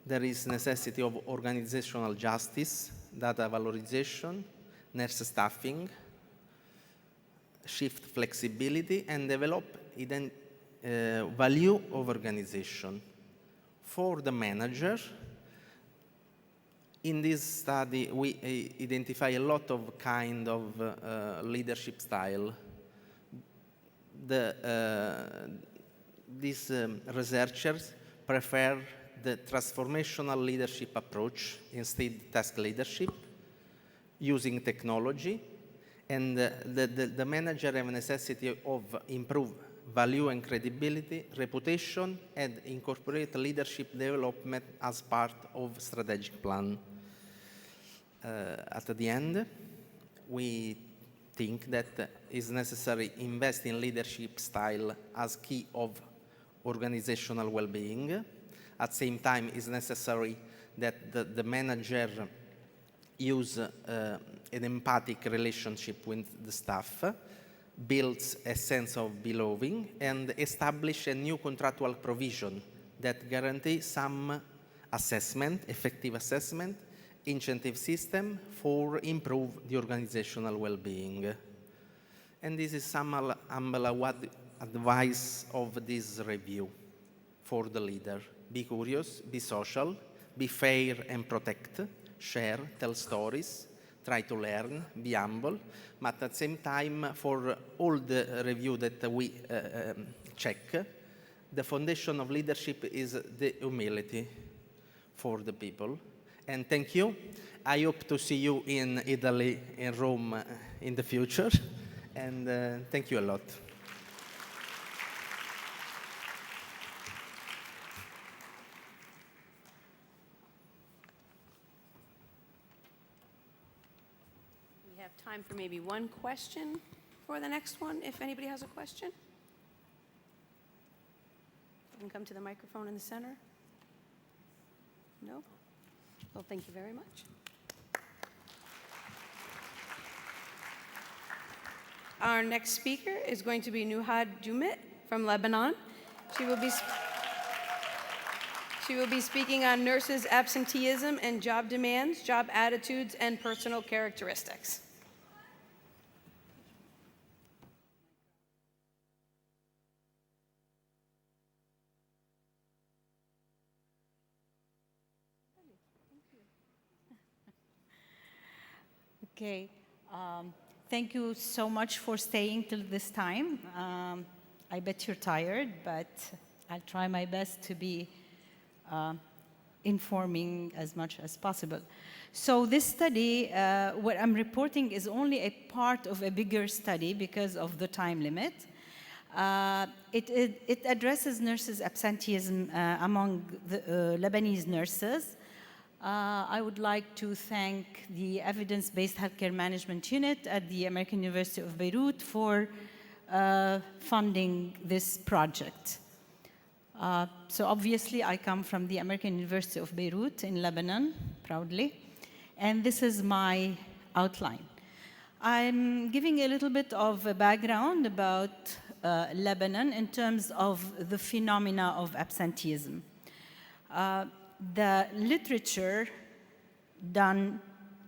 There is necessity of organizational justice, data valorization, nurse staffing, shift flexibility, and develop value of organization. For the manager, in this study, we identify a lot of kind of leadership style. These researchers prefer the transformational leadership approach instead task leadership, using technology, and the manager have a necessity of improve value and credibility, reputation, and incorporate leadership development as part of strategic plan. At the end, we think that it's necessary to invest in leadership style as key of organizational well-being. At the same time, it's necessary that the manager use an empathic relationship with the staff, builds a sense of belonging, and establish a new contractual provision that guarantees some assessment, effective assessment, incentive system for improve the organizational well-being. And this is some advice of this review for the leader. Be curious, be social, be fair and protect, share, tell stories, try to learn, be humble, but at the same time, for all the review that we check, the foundation of leadership is the humility for the people. And thank you. I hope to see you in Italy, in Rome, in the future. And thank you a lot. We have time for maybe one question for the next one, if anybody has a question. You can come to the microphone in the center. No? Well, thank you very much. Our next speaker is going to be Nuhad Dumit from Lebanon. She will be speaking on nurses' absenteeism and job demands, job attitudes, and personal characteristics. Okay. Thank you so much for staying till this time. I bet you're tired, but I'll try my best to be informing as much as possible. So this study, what I'm reporting is only a part of a bigger study because of the time limit. It addresses nurses' absenteeism among the Lebanese nurses. I would like to thank the Evidence-Based Healthcare Management Unit at the American University of Beirut for funding this project. So obviously, I come from the American University of Beirut in Lebanon, proudly, and this is my outline. I'm giving a little bit of a background about Lebanon in terms of the phenomena of absenteeism. The literature done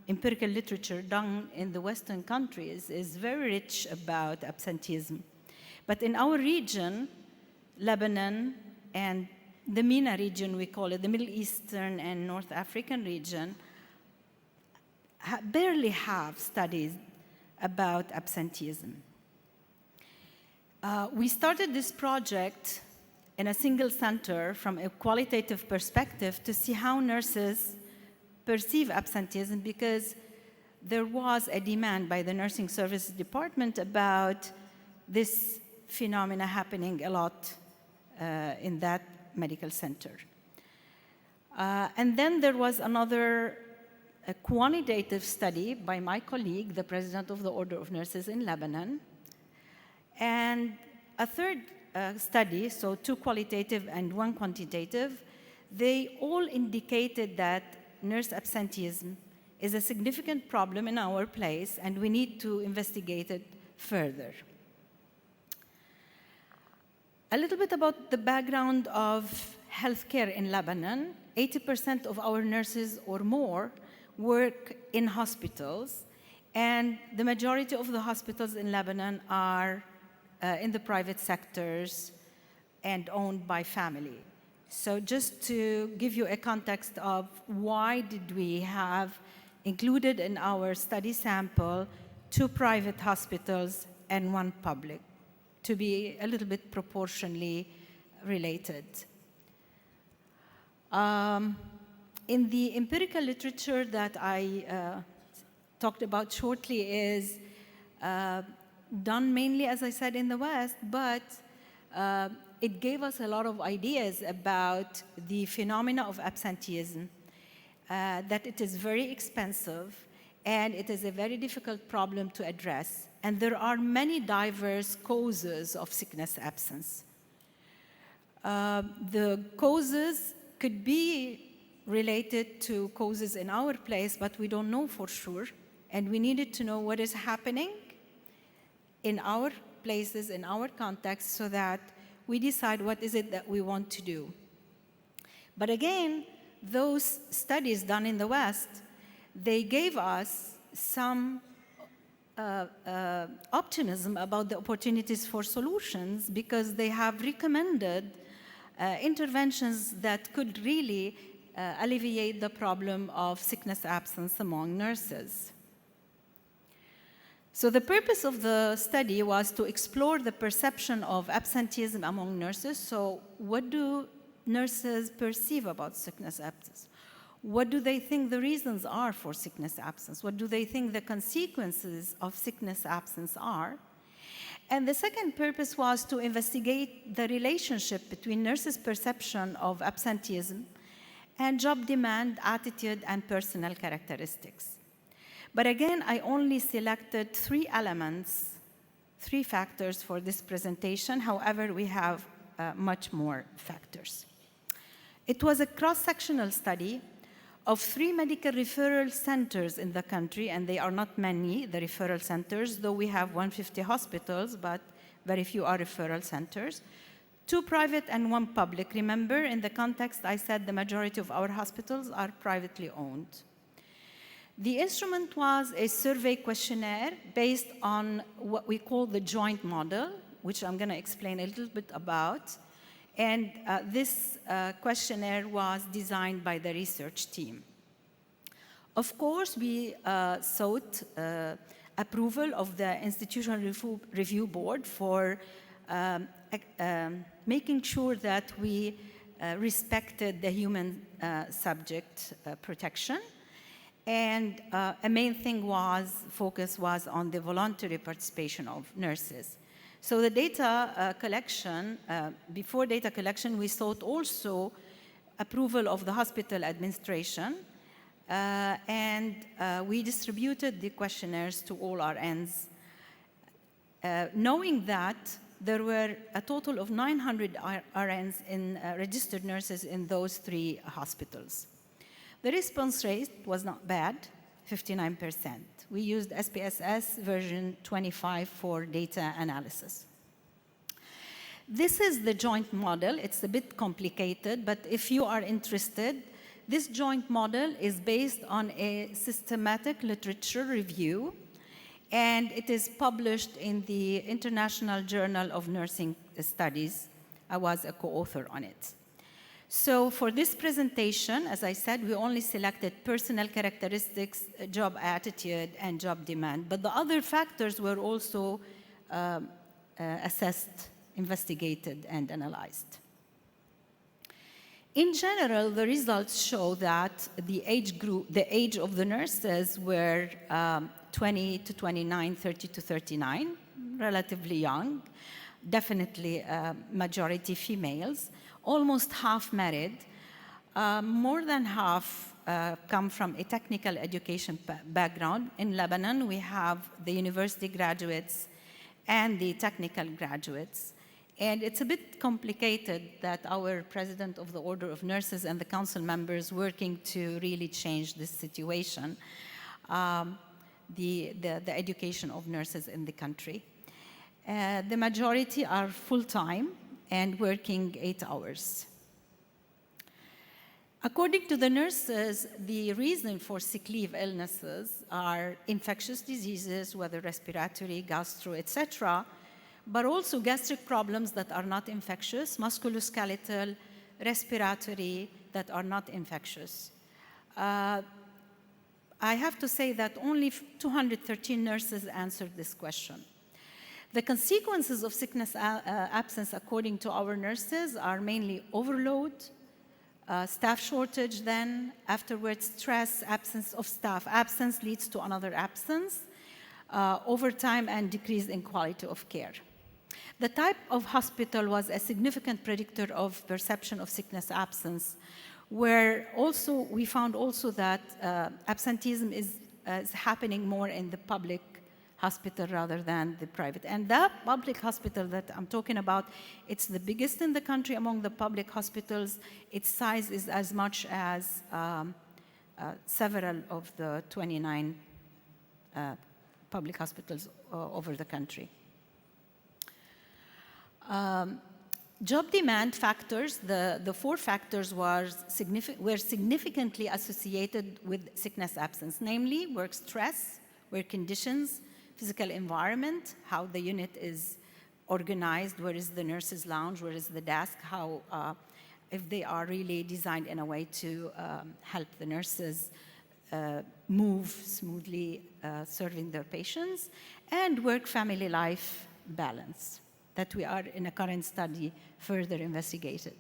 empirical literature done in the Western countries is very rich about absenteeism. But in our region, Lebanon and the MENA region, we call it, the Middle Eastern and North African region, barely have studies about absenteeism. We started this project in a single center from a qualitative perspective to see how nurses perceive absenteeism, because there was a demand by the nursing services department about this phenomena happening a lot in that medical center. And then there was another quantitative study by my colleague, the president of the Order of Nurses in Lebanon, and a third study, so 2 qualitative and 1 quantitative. They all indicated that nurse absenteeism is a significant problem in our place, and we need to investigate it further. A little bit about the background of healthcare in Lebanon. 80% of our nurses or more work in hospitals, and the majority of the hospitals in Lebanon are in the private sectors and owned by family. So just to give you a context of why did we have included in our study sample 2 private hospitals and 1 public, to be a little bit proportionally related. In the empirical literature that I talked about shortly is done mainly, as I said, in the West, but it gave us a lot of ideas about the phenomena of absenteeism, that it is very expensive, and it is a very difficult problem to address. And there are many diverse causes of sickness absence. The causes could be related to causes in our place, but we don't know for sure. And we needed to know what is happening in our places, in our context, so that we decide what is it that we want to do. But again, those studies done in the West, they gave us some optimism about the opportunities for solutions, because they have recommended interventions that could really alleviate the problem of sickness absence among nurses. So the purpose of the study was to explore the perception of absenteeism among nurses. So what do nurses perceive about sickness absence? What do they think the reasons are for sickness absence? What do they think the consequences of sickness absence are? And the second purpose was to investigate the relationship between nurses' perception of absenteeism and job demand, attitude, and personal characteristics. But again, I only selected 3 elements, 3 factors for this presentation. However, we have much more factors. It was a cross-sectional study of 3 medical referral centers in the country, and they are not many, the referral centers, though we have 150 hospitals, but very few are referral centers. 2 private and 1 public. Remember, in the context, I said the majority of our hospitals are privately owned. The instrument was a survey questionnaire based on what we call the joint model, which I'm going to explain a little bit about. And this questionnaire was designed by the research team. Of course, we sought approval of the Institutional Review Board for making sure that we respected the human subject protection. And a main thing focus was on the voluntary participation of nurses. So the data collection, before data collection, we sought also approval of the hospital administration, and we distributed the questionnaires to all RNs, knowing that there were a total of 900 RNs in registered nurses in those 3 hospitals. The response rate was not bad, 59%. We used SPSS version 25 for data analysis. This is the joint model. It's a bit complicated, but if you are interested, This joint model is based on a systematic literature review, and it is published in the International Journal of Nursing Studies. I was a co-author on it. So for this presentation, as I said, we only selected personal characteristics, job attitude, and job demand. But the other factors were also assessed, investigated, and analyzed. In general, the results show that the age of the nurses were 20 to 29, 30 to 39, relatively young, definitely majority females, almost half married. More than half come from a technical education background. In Lebanon, we have the university graduates and the technical graduates. And it's a bit complicated that our president of the Order of Nurses and the council members working to really change this situation, the education of nurses in the country. The majority are full-time and working 8 hours. According to the nurses, the reason for sick leave illnesses are infectious diseases, whether respiratory, gastro, etc., but also gastric problems that are not infectious, musculoskeletal, respiratory that are not infectious. I have to say that only 213 nurses answered this question. The consequences of sickness absence, according to our nurses, are mainly overload, staff shortage then, afterwards stress, absence of staff. Absence leads to another absence, overtime, and decrease in quality of care. The type of hospital was a significant predictor of perception of sickness absence, where also we found also that absenteeism is happening more in the public hospital rather than the private. And that public hospital that I'm talking about, it's the biggest in the country among the public hospitals. Its size is as much as several of the 29 public hospitals over the country. Job demand factors, the 4 factors were significantly associated with sickness absence, namely work stress, work conditions, physical environment, how the unit is organized, where is the nurse's lounge, where is the desk, how, if they are really designed in a way to help the nurses move smoothly serving their patients, and work-family life balance that we are in a current study further investigated.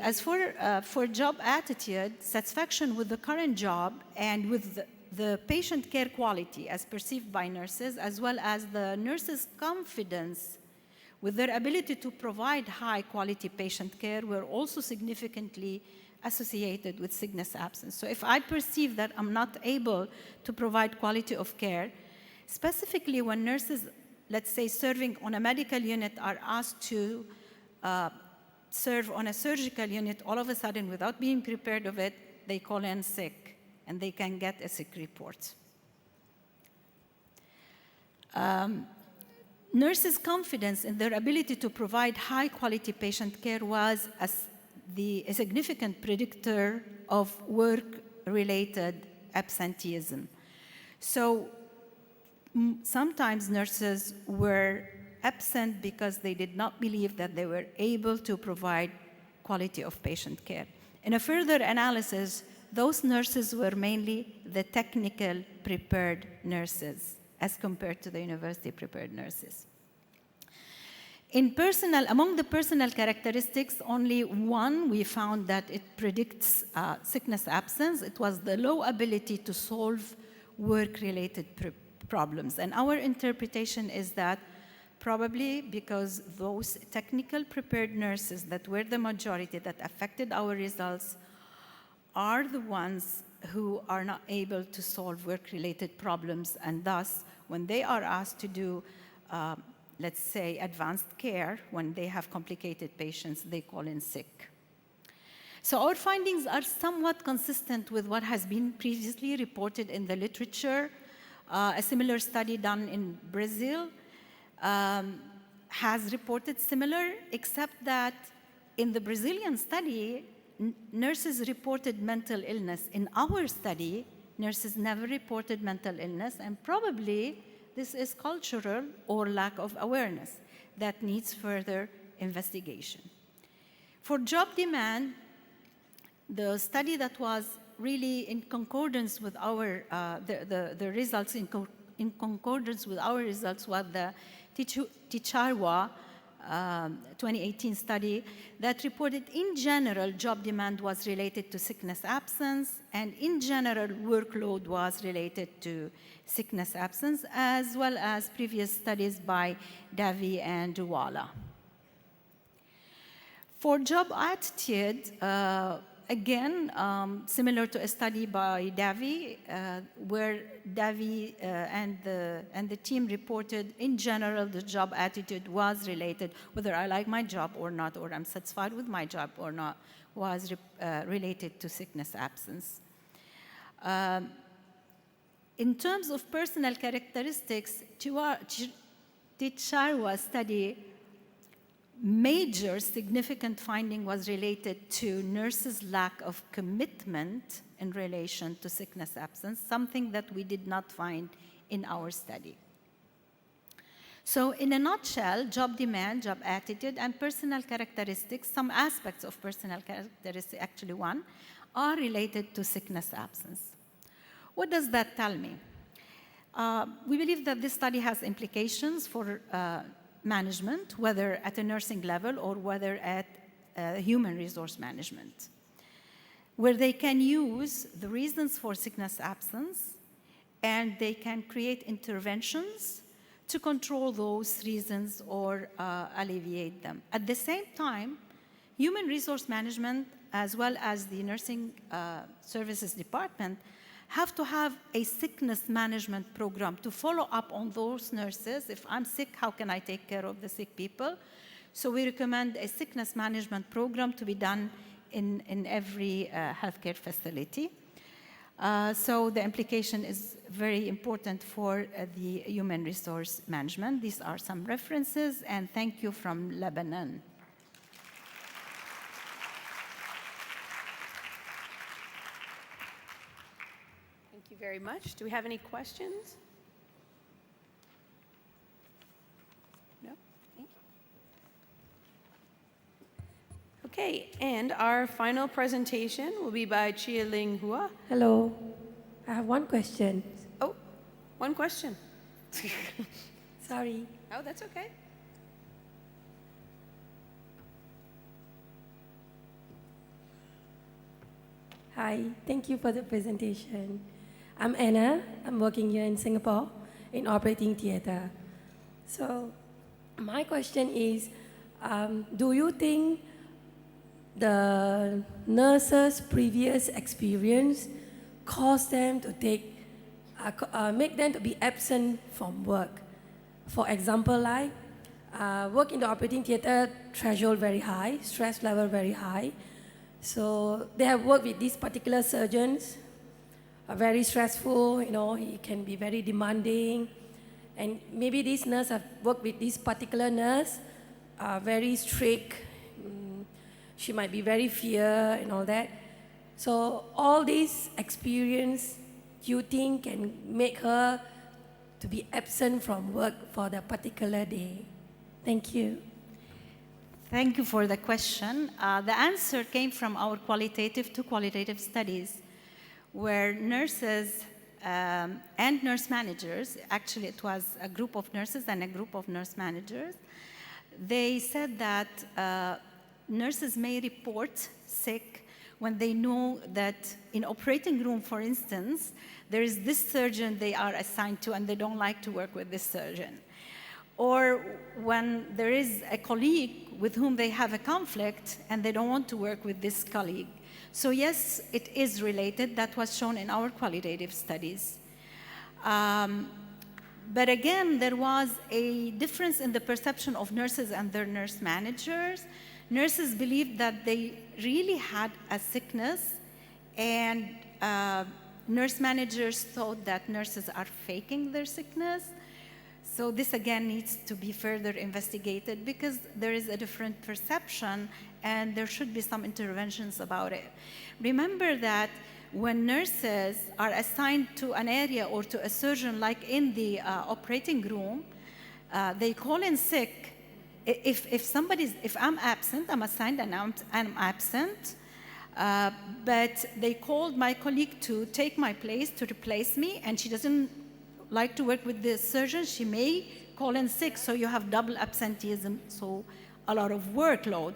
As for job attitude, satisfaction with the current job and with the patient care quality as perceived by nurses, as well as the nurses' confidence with their ability to provide high-quality patient care were also significantly associated with sickness absence. So if I perceive that I'm not able to provide quality of care, specifically when nurses, let's say, serving on a medical unit are asked to serve on a surgical unit, all of a sudden, without being prepared of it, they call in sick, and they can get a sick report. Nurses' confidence in their ability to provide high-quality patient care was a significant predictor of work-related absenteeism. So sometimes nurses were absent because they did not believe that they were able to provide quality of patient care. In a further analysis, those nurses were mainly the technical prepared nurses as compared to the university prepared nurses. Among the personal characteristics, only one we found that it predicts sickness absence. It was the low ability to solve work-related problems. And our interpretation is that probably because those technical prepared nurses that were the majority that affected our results are the ones who are not able to solve work-related problems, and thus, when they are asked to do, let's say, advanced care, when they have complicated patients, they call in sick. So our findings are somewhat consistent with what has been previously reported in the literature. A similar study done in Brazil has reported similar, except that in the Brazilian study, nurses reported mental illness. In our study, nurses never reported mental illness, and probably this is cultural or lack of awareness that needs further investigation. For job demand, the study that was really in concordance with our, the results in concordance with our results was the Ticharwa 2018 study that reported in general job demand was related to sickness absence, and in general workload was related to sickness absence, as well as previous studies by Davy and Walla. For job attitude, again, similar to a study by Davy, where Davy and the team reported, in general, the job attitude was related, whether I like my job or not, or I'm satisfied with my job or not, was related to sickness absence. In terms of personal characteristics, Ticharwa study major significant finding was related to nurses' lack of commitment in relation to sickness absence, something that we did not find in our study. So in a nutshell, job demand, job attitude, and personal characteristics, some aspects of personal characteristics, actually one, are related to sickness absence. What does that tell me? We believe that this study has implications for management, whether at a nursing level or whether at human resource management, where they can use the reasons for sickness absence and they can create interventions to control those reasons or alleviate them. At the same time, human resource management, as well as the nursing services department, have to have a sickness management program to follow up on those nurses. If I'm sick, how can I take care of the sick people? So we recommend a sickness management program to be done in every healthcare facility. So the implication is very important for the human resource management. These are some references, and thank you from Lebanon. Thank you very much. Do we have any questions? No? Thank you. Okay, and our final presentation will be by Chia-Ling Hua. Hello. I have one question. Oh, one question. Sorry. Oh, that's okay. Hi, thank you for the presentation. I'm Anna. I'm working here in Singapore in operating theater. So my question is, do you think the nurses' previous experience caused them to make them to be absent from work? For example, like work in the operating theater, threshold very high, stress level very high. So they have worked with these particular surgeons, very stressful, he can be very demanding. And maybe this nurse have worked with this particular nurse, very strict. She might be very fierce and all that. So all this experience, you think can make her to be absent from work for the particular day? Thank you. Thank you for the question. The answer came from our qualitative to qualitative studies, where nurses and nurse managers, actually it was a group of nurses and a group of nurse managers, they said that nurses may report sick when they know that in operating room, for instance, there is this surgeon they are assigned to and they don't like to work with this surgeon. Or when there is a colleague with whom they have a conflict and they don't want to work with this colleague. So yes, it is related. That was shown in our qualitative studies. But again, there was a difference in the perception of nurses and their nurse managers. Nurses believed that they really had a sickness, and nurse managers thought that nurses are faking their sickness. So this again needs to be further investigated because there is a different perception and there should be some interventions about it. Remember that when nurses are assigned to an area or to a surgeon, like in the operating room, they call in sick. If I'm absent, I'm assigned and I'm absent, but they called my colleague to take my place, to replace me, and she doesn't like to work with the surgeon, she may call in sick, so you have double absenteeism, so a lot of workload,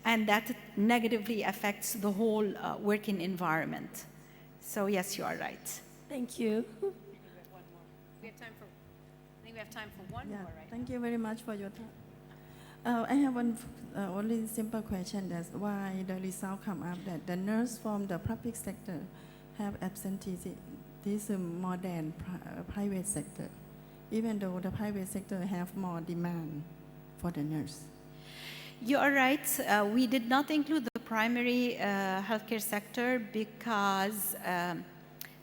and that negatively affects the whole working environment. So yes, you are right. Thank you. We have time for, I think we have time for one Yeah, more, right? thank you very much for your time. I have one only simple question. That's why the result come up that the nurse from the public sector have absenteeism more than private sector, even though the private sector have more demand for the nurse. You are right. We did not include the primary healthcare sector because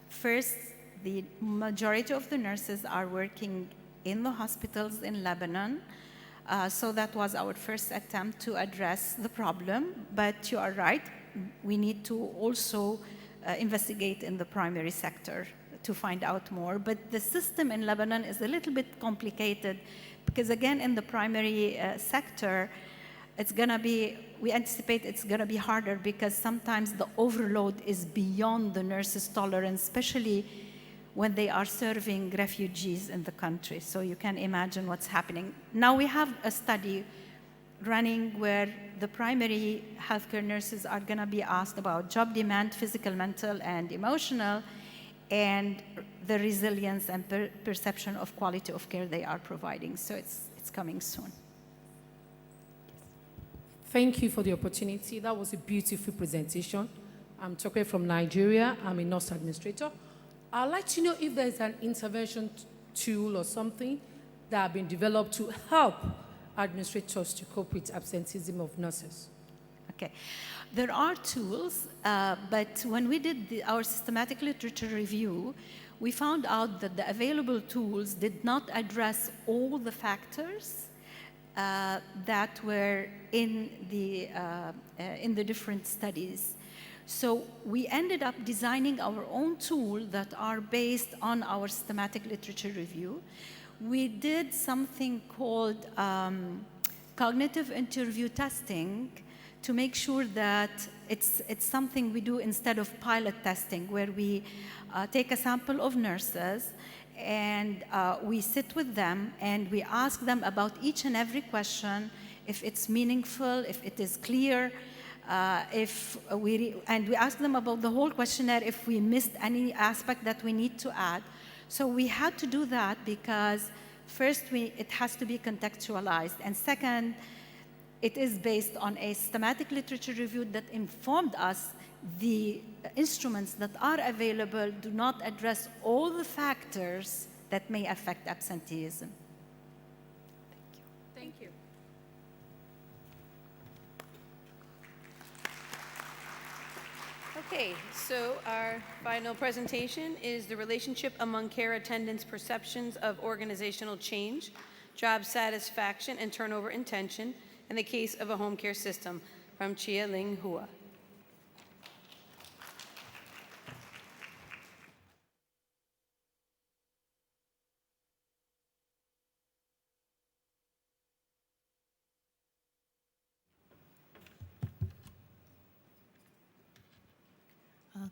first, the majority of the nurses are working in the hospitals in Lebanon. So that was our first attempt to address the problem. But you are right. We need to also investigate in the primary sector to find out more. But the system in Lebanon is a little bit complicated because, again, in the primary sector, it's going to be, we anticipate it's going to be harder because sometimes the overload is beyond the nurse's tolerance, especially when they are serving refugees in the country. So you can imagine what's happening. Now we have a study running where the primary healthcare nurses are going to be asked about job demand, physical, mental, and emotional, and the resilience and perception of quality of care they are providing. So it's coming soon. Thank you for the opportunity. That was a beautiful presentation. I'm talking from Nigeria. I'm a nurse administrator. I'd like to know if there's an intervention tool or something that have been developed to help administrators to cope with absenteeism of nurses. Okay. There are tools, but when we did our systematic literature review, we found out that the available tools did not address all the factors that were in the different studies. So we ended up designing our own tool that are based on our systematic literature review. We did something called cognitive interview testing to make sure that it's something we do instead of pilot testing, where we take a sample of nurses and we sit with them and we ask them about each and every question, if it's meaningful, if it is clear, and we ask them about the whole questionnaire if we missed any aspect that we need to add. So we had to do that because first, it has to be contextualized, and second, it is based on a systematic literature review that informed us the instruments that are available do not address all the factors that may affect absenteeism. Thank you. Okay, so our final presentation is the relationship among care attendants' perceptions of organizational change, job satisfaction, and turnover intention in the case of a home care system, from Chia Ling Hua.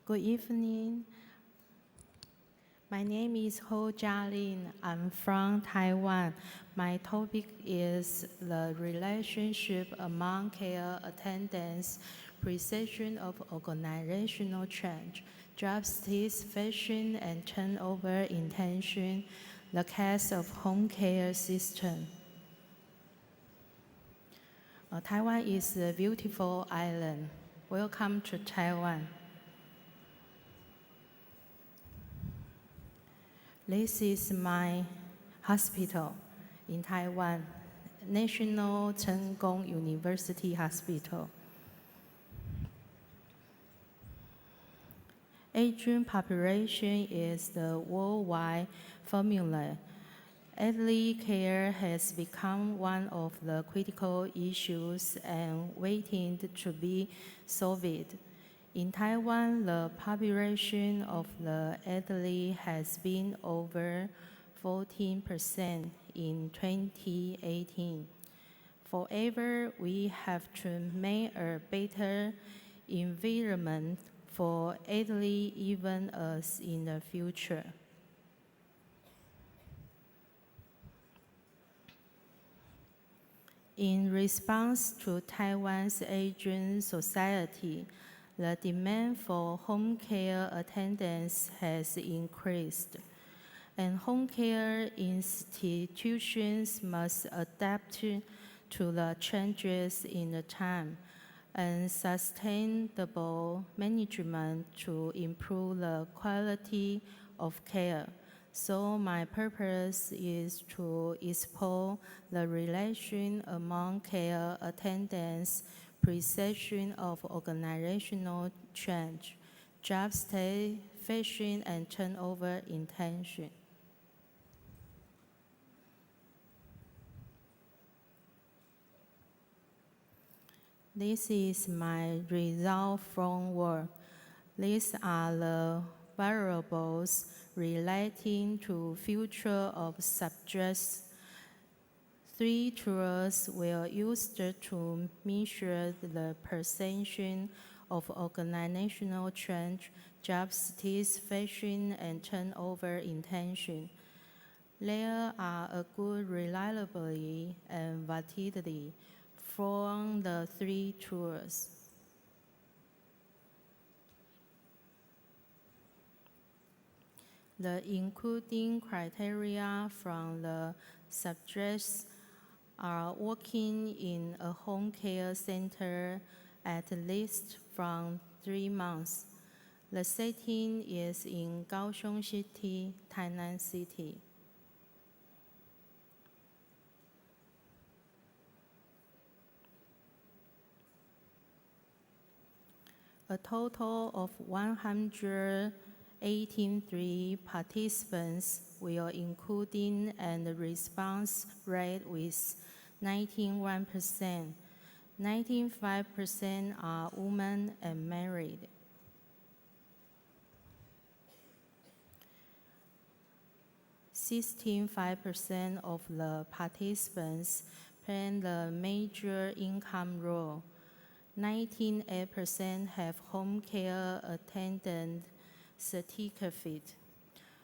Good evening. My name is Ho Jialin. I'm from Taiwan. My topic is the relationship among care attendants, precision of organizational change, job satisfaction and turnover intention, the case of home care system. Taiwan is a beautiful island. Welcome to Taiwan. This is my hospital in Taiwan, National Cheng Kung University Hospital. Aging population is the worldwide formula, elderly care has become one of the critical issues and waiting to be solved. In Taiwan, the population of the elderly has been over 14% in 2018. Forever, we have to make a better environment for elderly, even as in the future. In response to Taiwan's aging society, the demand for home care attendance has increased, and home care institutions must adapt to the changes in the time and sustainable management to improve the quality of care. So my purpose is to explore the relation among care attendance, precision of organizational change, job satisfaction, and turnover intention. This is my result from work. These are the variables relating to future of subjects. 3 tools were used to measure the perception of organizational change, job satisfaction, and turnover intention. There are a good reliability and validity from the 3 tools. The including criteria from the subjects are working in a home care center at least from 3 months. The setting is in Kaohsiung City, Tainan City. A total of 183 participants were included, and the response rate was 91%. 95% are women and married. (16.5% of the participants play the major income role. 19.8% have home care attendant certificate.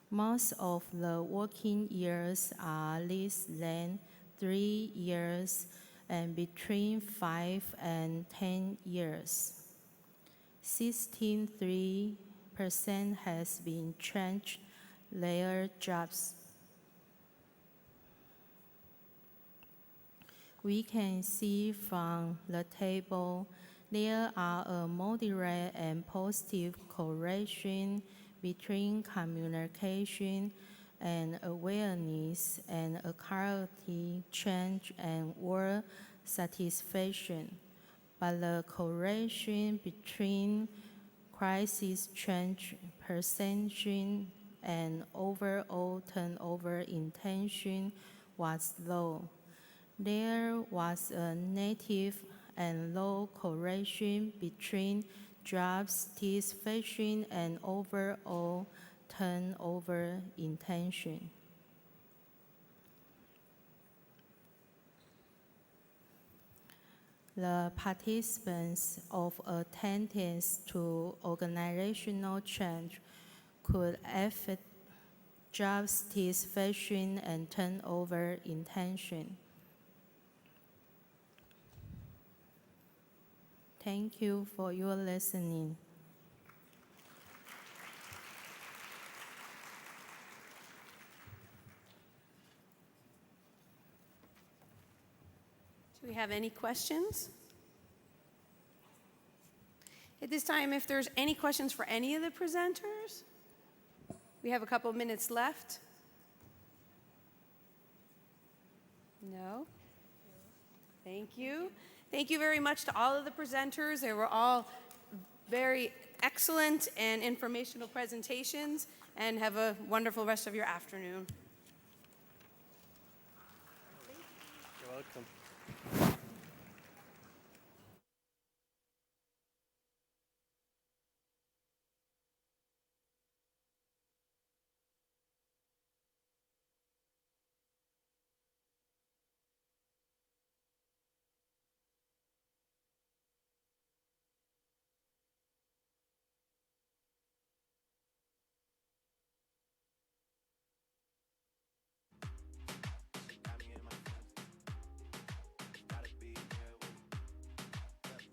Most of the working years are less than 3 years and between 5 and 10 years. 16.3% has been changed their jobs. We can see from the table there are a moderate and positive correlation between communication and awareness and a quality change and work satisfaction. But the correlation between crisis change perception and overall turnover intention was low. There was a negative and low correlation between job satisfaction and overall turnover intention. The participants of attendance to organizational change could affect job satisfaction and turnover intention. Thank you for your listening. Do we have any questions? At this time, if there's any questions for any of the presenters, we have a couple minutes left. No? Thank you. Thank you very much to all of the presenters. They were all very excellent and informational presentations, and have a wonderful rest of your afternoon. Welcome.